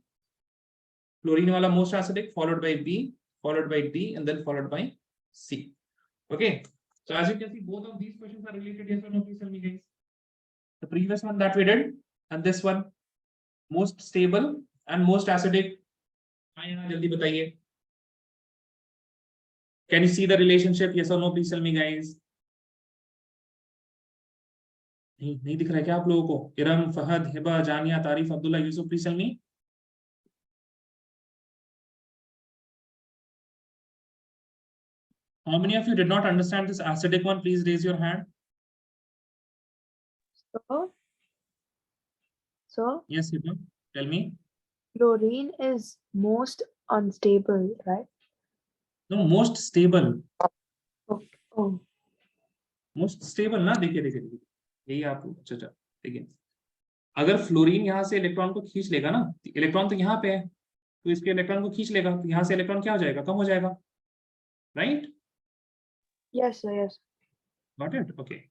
[SPEAKER 1] Fluorine wala most acidic, followed by B, followed by D, and then followed by C. Okay. So as you can see, both of these questions are related. Yes or no? Please tell me, guys. The previous one that we did, and this one, most stable and most acidic. jaldi bataiye. Can you see the relationship? Yes or no? Please tell me, guys. नहीं दिख रहा है क्या आप लोगों को? Iram, Fahad, Hiba, Jania, Tareef, Abdullah, Yusuf, please tell me. How many of you did not understand this acidic one? Please raise your hand.
[SPEAKER 2] So
[SPEAKER 1] Yes, Hiba, tell me.
[SPEAKER 2] fluorine is most unstable, right?
[SPEAKER 1] No, most stable.
[SPEAKER 2] Okay. Oh,
[SPEAKER 1] Most stable ना, देखिए देखिए देखिए यही आप अच्छा देखिए, अगर fluorine यहाँ से इलेक्ट्रॉन को खींच लेगा ना, इलेक्ट्रॉन तो यहाँ पे है, तो इसके इलेक्ट्रॉन को खींच लेगा, तो यहाँ से इलेक्ट्रॉन क्या हो जाएगा? कम हो जाएगा, right?
[SPEAKER 2] yes, sir, yes.
[SPEAKER 1] Got it? Okay.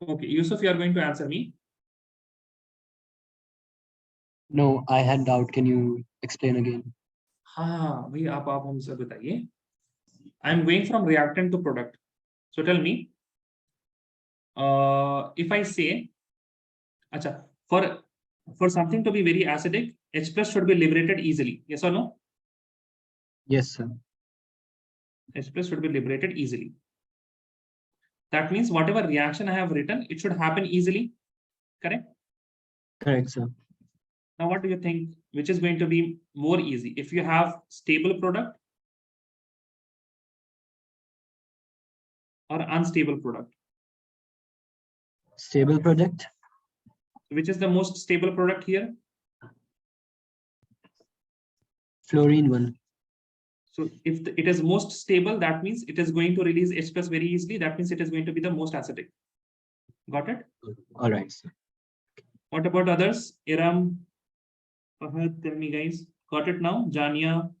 [SPEAKER 1] Okay, Yusuf, you are going to answer me.
[SPEAKER 3] No, I had doubt. Can you explain again?
[SPEAKER 1] हाँ भाई, आप हमसे बताइए. I am going from reactant to product. So tell me, if I say, अच्छा, for something to be very acidic, H plus should be liberated easily. Yes or no?
[SPEAKER 3] Yes, sir.
[SPEAKER 1] H plus should be liberated easily. That means whatever reaction I have written, it should happen easily. Correct?
[SPEAKER 3] Correct, sir.
[SPEAKER 1] Now, what do you think? Which is going to be more easy? If you have stable product or unstable product?
[SPEAKER 3] Stable product.
[SPEAKER 1] Which is the most stable product here?
[SPEAKER 3] Fluorine one.
[SPEAKER 1] So if it is most stable, that means it is going to release H plus very easily. That means it is going to be the most acidic. Got it?
[SPEAKER 3] All right, sir.
[SPEAKER 1] What about others? Iram, Fahad, tell me, guys. Got it now? Jania.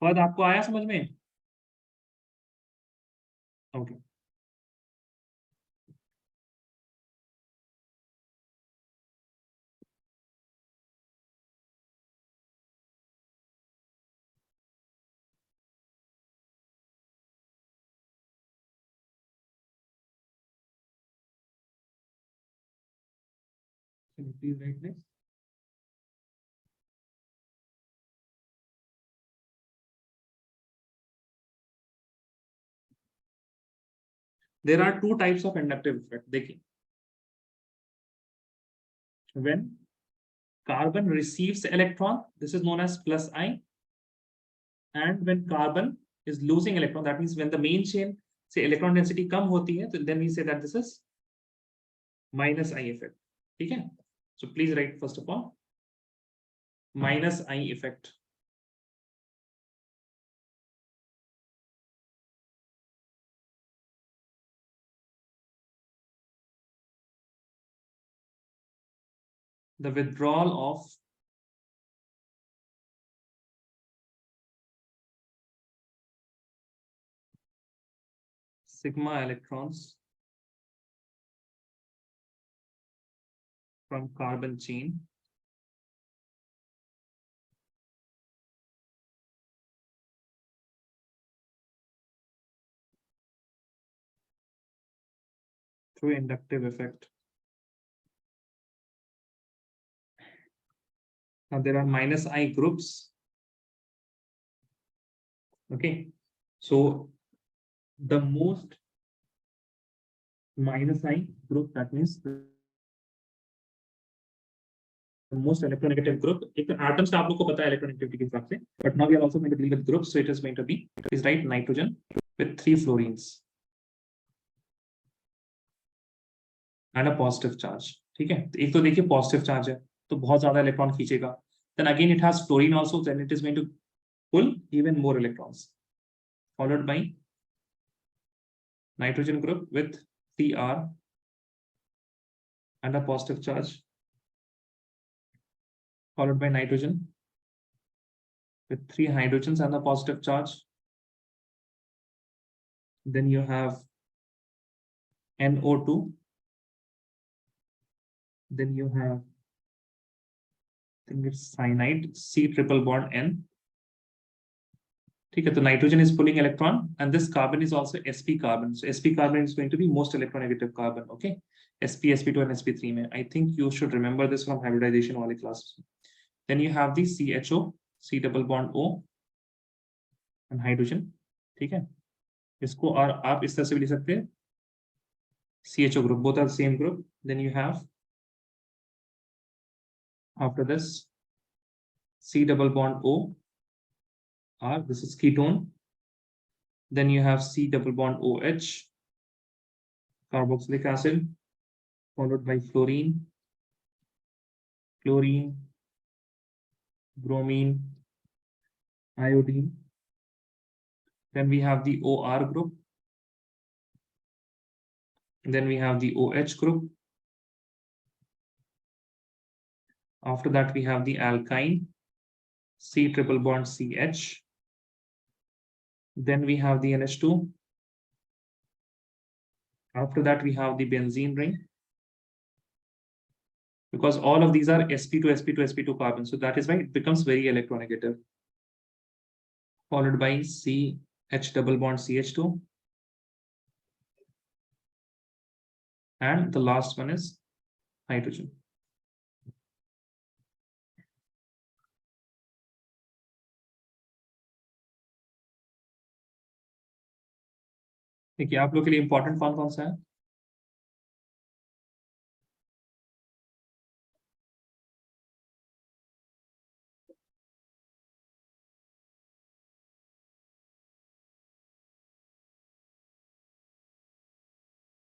[SPEAKER 1] Fahad, आपको आया समझ में? Okay. Can you please write this? There are two types of inductive effect. देखिए, when carbon receives electron, this is known as plus I, and when carbon is losing electron, that means when the main chain say electron density कम होती है, so then we say that this is minus I effect. ठीक है? So please write first of all minus I effect. The withdrawal of sigma electrons from carbon chain through inductive effect. Now there are minus I groups. Okay, so the most minus I group, that means the most electronegative group. एक atoms का आप लोग को पता है electronegativity के हिसाब से, but now we are also going to deal with groups, so it is going to be is right nitrogen with 3 fluorines and a positive charge. ठीक है, एक तो देखिए positive charge है तो बहुत ज्यादा इलेक्ट्रॉन खींचेगा. Then again it has fluorine also, then it is going to pull even more electrons, followed by nitrogen group with 3R and a positive charge, followed by nitrogen with 3 hydrogens and a positive charge. Then you have NO2. Then you have, I think it's cyanide, C triple bond N. ठीक है, तो nitrogen is pulling electron and this carbon is also sp carbon. So sp carbon is going to be most electronegative carbon. Okay, sp, sp2 and sp3 में. I think you should remember this from hybridization वाले classes. Then you have the CHO, C double bond O and hydrogen. ठीक है, इसको और आप इस तरह से भी लिख सकते हैं CHO group, both are the same group. Then you have after this C double bond O R, this is ketone. Then you have C double bond OH, carboxylic acid, followed by fluorine, chlorine, bromine, iodine. Then we have the OR group. Then we have the OH group. After that, we have the alkyne, C triple bond CH. Then we have the NH2. After that, we have the benzene ring. Because all of these are sp2, sp2, sp2 carbon. So that is why it becomes very electronegative. Followed by CH double bond CH2. And the last one is hydrogen. देखिए आप लोग के लिए important कौन कौन सा है?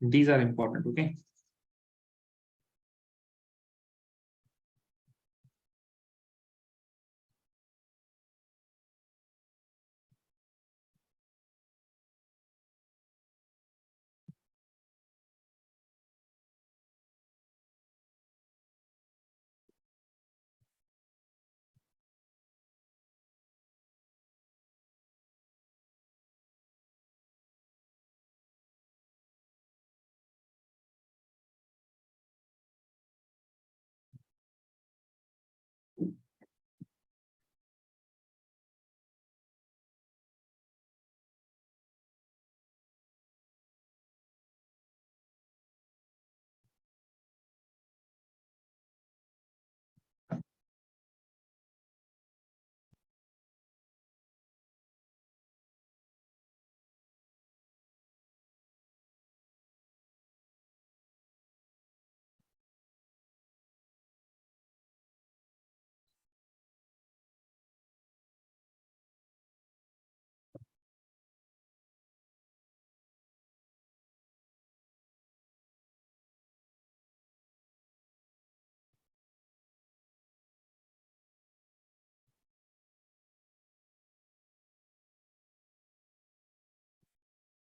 [SPEAKER 1] These are important, okay?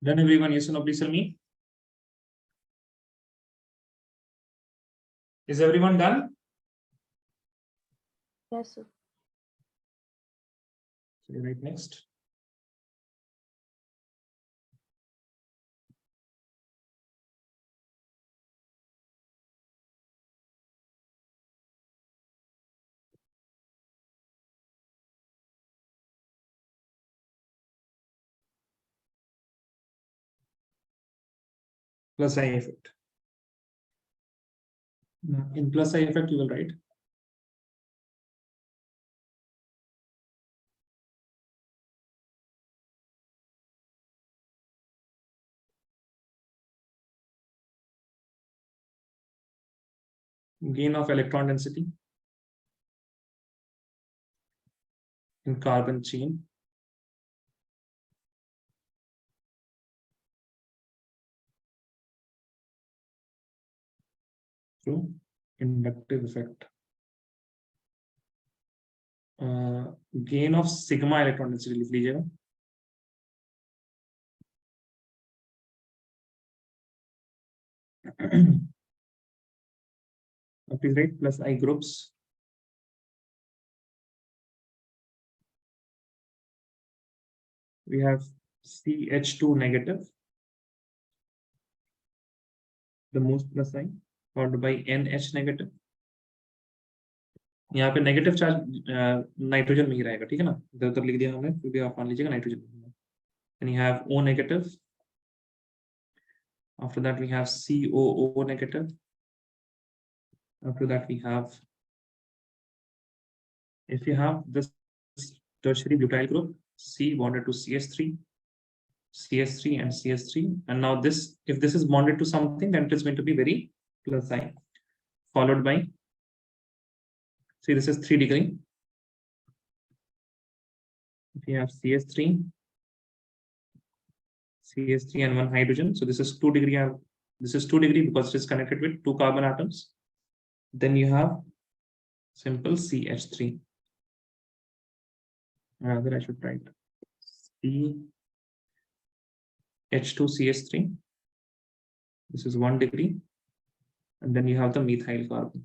[SPEAKER 1] Done everyone? Yes or no? Please tell me. Is everyone done?
[SPEAKER 2] Yes, sir.
[SPEAKER 1] So you write next. Plus I effect. Now, in plus I effect, you will write gain of electron density in carbon chain through inductive effect. Gain of sigma electron density लिख लीजिएगा. Please write plus I groups. We have CH2 negative, the most plus I, followed by NH negative. यहाँ पे negative charge nitrogen में ही रहेगा, ठीक है ना, इधर उधर लिख दिया हमने, फिर भी आप मान लीजिएगा nitrogen. Then you have O negative. After that we have COO negative. After that we have, if you have this tertiary butyl group, C bonded to CS3, CS3 and CS3, and now this, if this is bonded to something, then it is going to be very plus I, followed by, see, this is 3 degree. If you have CS3 and 1 hydrogen, so this is 2 degree. This is 2 degree because it is connected with 2 carbon atoms. Then you have simple CH3. Rather, I should write CH2CH3. This is 1 degree, and then you have the methyl carbon.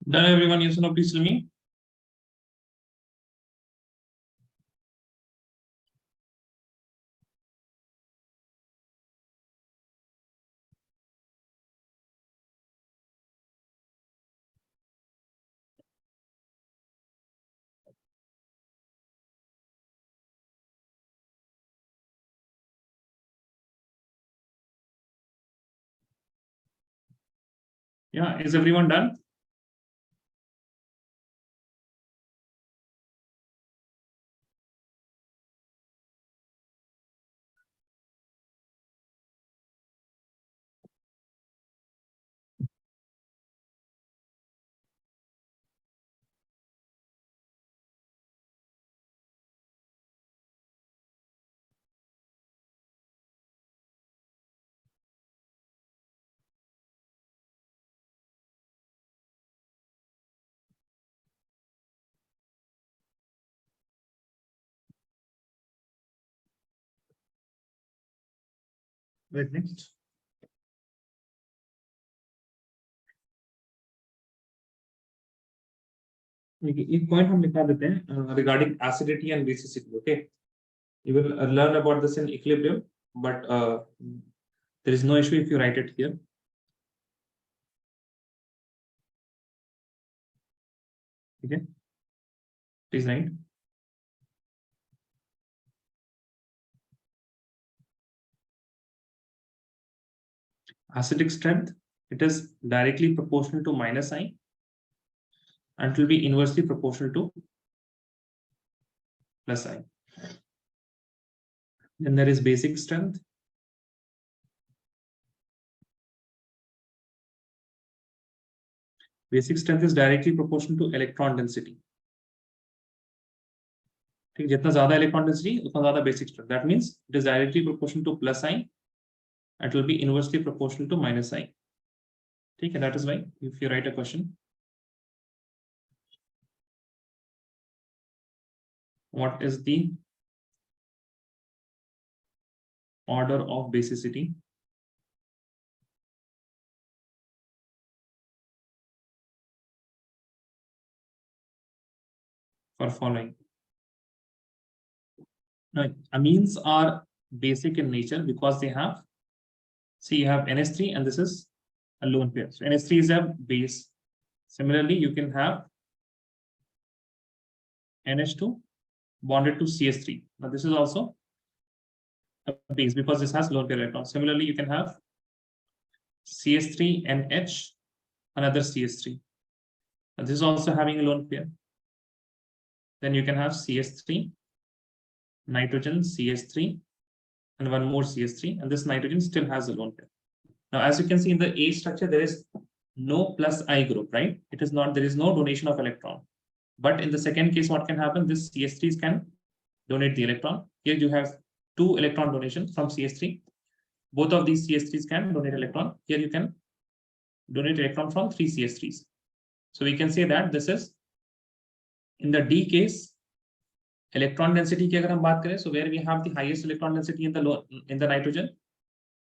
[SPEAKER 1] Done everyone? Yes or no? Please tell me. Yeah, is everyone done? Wait, next. एक point हम लिखा देते हैं regarding acidity and basicity. Okay, you will learn about this in equilibrium, but there is no issue if you write it here. Okay, please write. Acidic strength, it is directly proportional to minus I, and it will be inversely proportional to plus I. Then there is basic strength. Basic strength is directly proportional to electron density. ठीक, जितना ज्यादा electron density उतना ज्यादा basic strength. That means it is directly proportional to plus I, and it will be inversely proportional to minus I. ठीक है, that is why if you write a question, what is the order of basicity for following? Now, amines are basic in nature because they have, see, you have NH3 and this is a lone pair. So NH3 is a base. Similarly, you can have NH2 bonded to CS3. Now this is also a base because this has lone pair electrons. Similarly, you can have CS3NH, another CS3. Now this is also having a lone pair. Then you can have CS3, nitrogen, CS3, and one more CS3, and this nitrogen still has a lone pair. Now, as you can see in the A structure, there is no plus I group, right? It is not, there is no donation of electron. But in the second case, what can happen? This CS3s can donate the electron. Here you have 2 electron donations from CS3. Both of these CS3s can donate electron. Here you can donate electron from 3 CS3s. So we can say that this is, in the D case, electron density की अगर हम बात करें, so where we have the highest electron density in the nitrogen,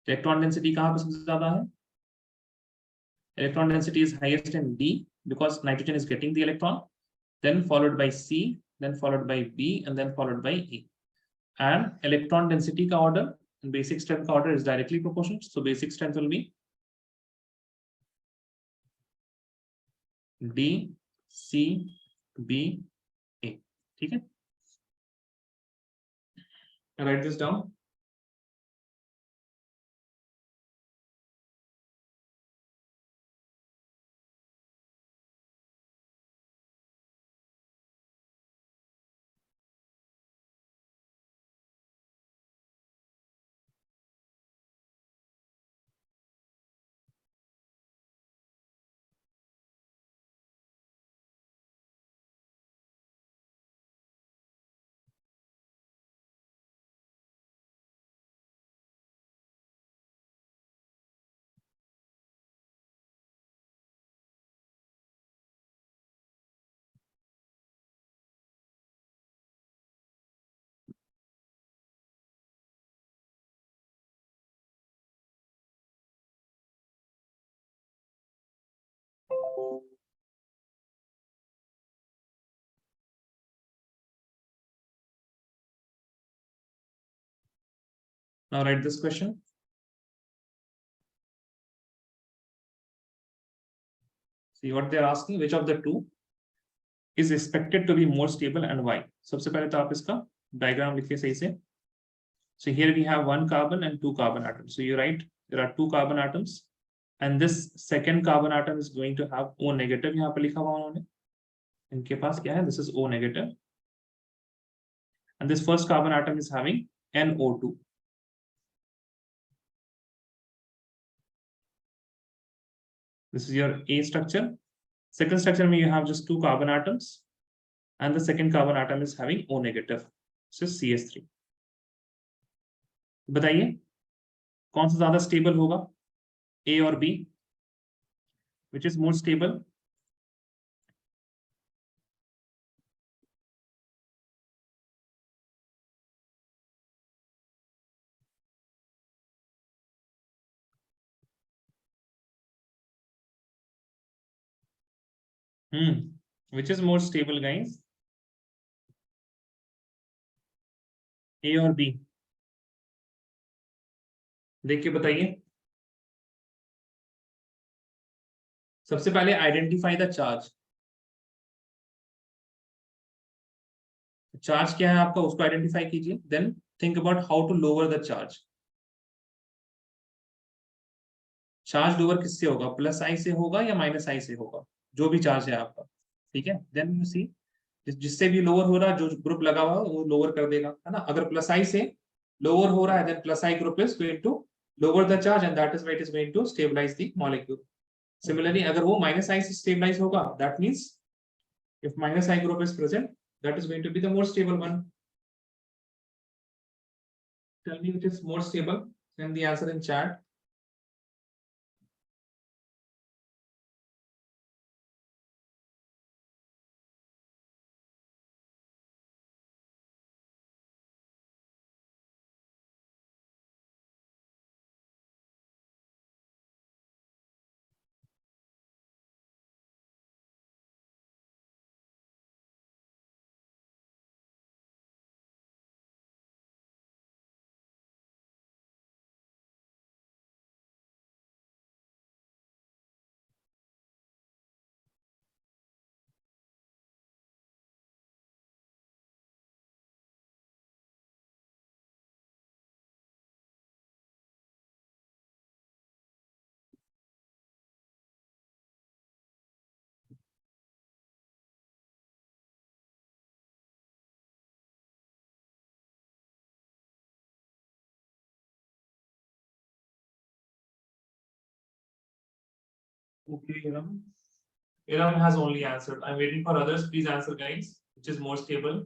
[SPEAKER 1] electron density कहाँ पे सबसे ज़्यादा है? Electron density is highest in D because nitrogen is getting the electron, then followed by C, then followed by B, and then followed by E. And electron density का order and basic strength का order is directly proportional. So basic strength will be D, C, B, A. ठीक है? Write this down. Now write this question. See what they're asking, which of the two is expected to be more stable and why? सबसे पहले तो आप इसका diagram लिखिए सही से. So here we have 1 carbon and 2 carbon atoms. So you write there are 2 carbon atoms and this second carbon atom is going to have O negative. यहाँ पे लिखा हुआ उन्होंने, इनके पास क्या है, this is O negative, and this first carbon atom is having NO2. This is your A structure. Second structure में you have just two carbon atoms, and the second carbon atom is having O negative. This is CH3. बताइए कौन सा ज्यादा stable होगा, A और B? Which is more stable? Which is more stable, guys? A और B? देख के बताइए. सबसे पहले आइडेंटिफाई द चार्ज. चार्ज क्या है आपका, उसको आइडेंटिफाई कीजिए. Then think about how to lower the charge. Charge lower किससे होगा, प्लस आई से होगा या माइनस आई से होगा, जो भी चार्ज है आपका. ठीक है, देन यू सी जिससे भी लोअर हो रहा है, जो ग्रुप लगा हुआ है वो लोअर कर देगा, है ना. अगर प्लस आई से लोअर हो रहा है, then plus I group is going to lower the charge and that is why it is going to stabilise the molecule. Similarly, अगर वो माइनस आई से स्टेबलाइज होगा, that means if minus I group is present, that is going to be the more stable one. Tell me which is more stable. Send the answer in chat. Okay, Iram has only answered. I'm waiting for others. Please answer, guys. Which is more stable?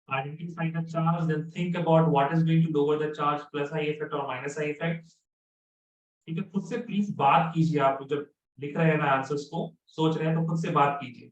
[SPEAKER 1] Identify the charge, then think about what is going to lower the charge, plus I effect or minus I effect. ठीक है, खुद से please बात कीजिए. आप जब लिख रहे हैं ना आंसर्स को, सोच रहे हैं, तो खुद से बात कीजिए.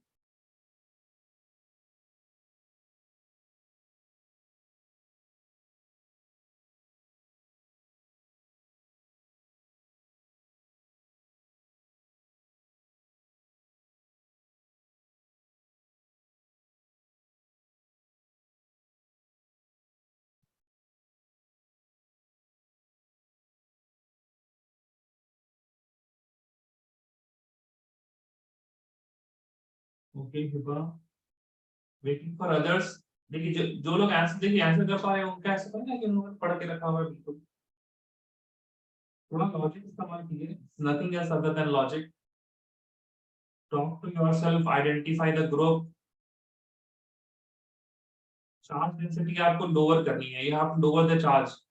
[SPEAKER 1] Okay, waiting for others. देखिए जो लोग आंसर देखिए आंसर कर पा रहे हैं, उनका ऐसा तो नहीं है कि उन्होंने पढ़ के रखा हुआ है. बिल्कुल थोड़ा लॉजिक इस्तेमाल कीजिए. Nothing else other than logic. Talk to yourself, identify the group. Charge density आपको लोअर करनी है, you have to lower the charge.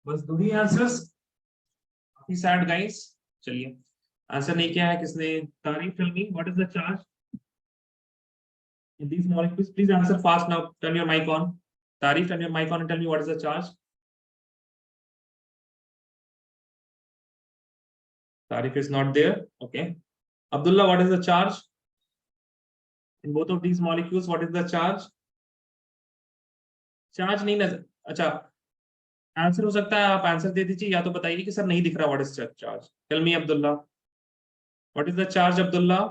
[SPEAKER 1] बस दो ही आंसर्स. काफी सैड गाइस। चलिए आंसर नहीं किया है किसने? Tareef, tell me what is the charge in these molecules? Please answer fast now. Turn your mic on. Tarif, turn your mic on and tell me what is the charge. Tarif is not there. Okay. Abdullah, what is the charge? In both of these molecules, what is the charge? Charge नहीं नजर, अच्छा answer हो सकता है, आप answer दे दीजिए या तो बताइए कि सर नहीं दिख रहा what is charge. Tell me Abdullah, what is the charge Abdullah?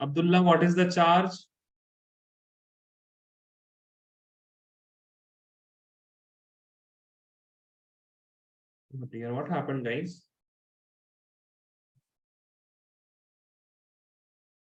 [SPEAKER 1] Abdullah, what is the charge? Oh dear, what happened, guys?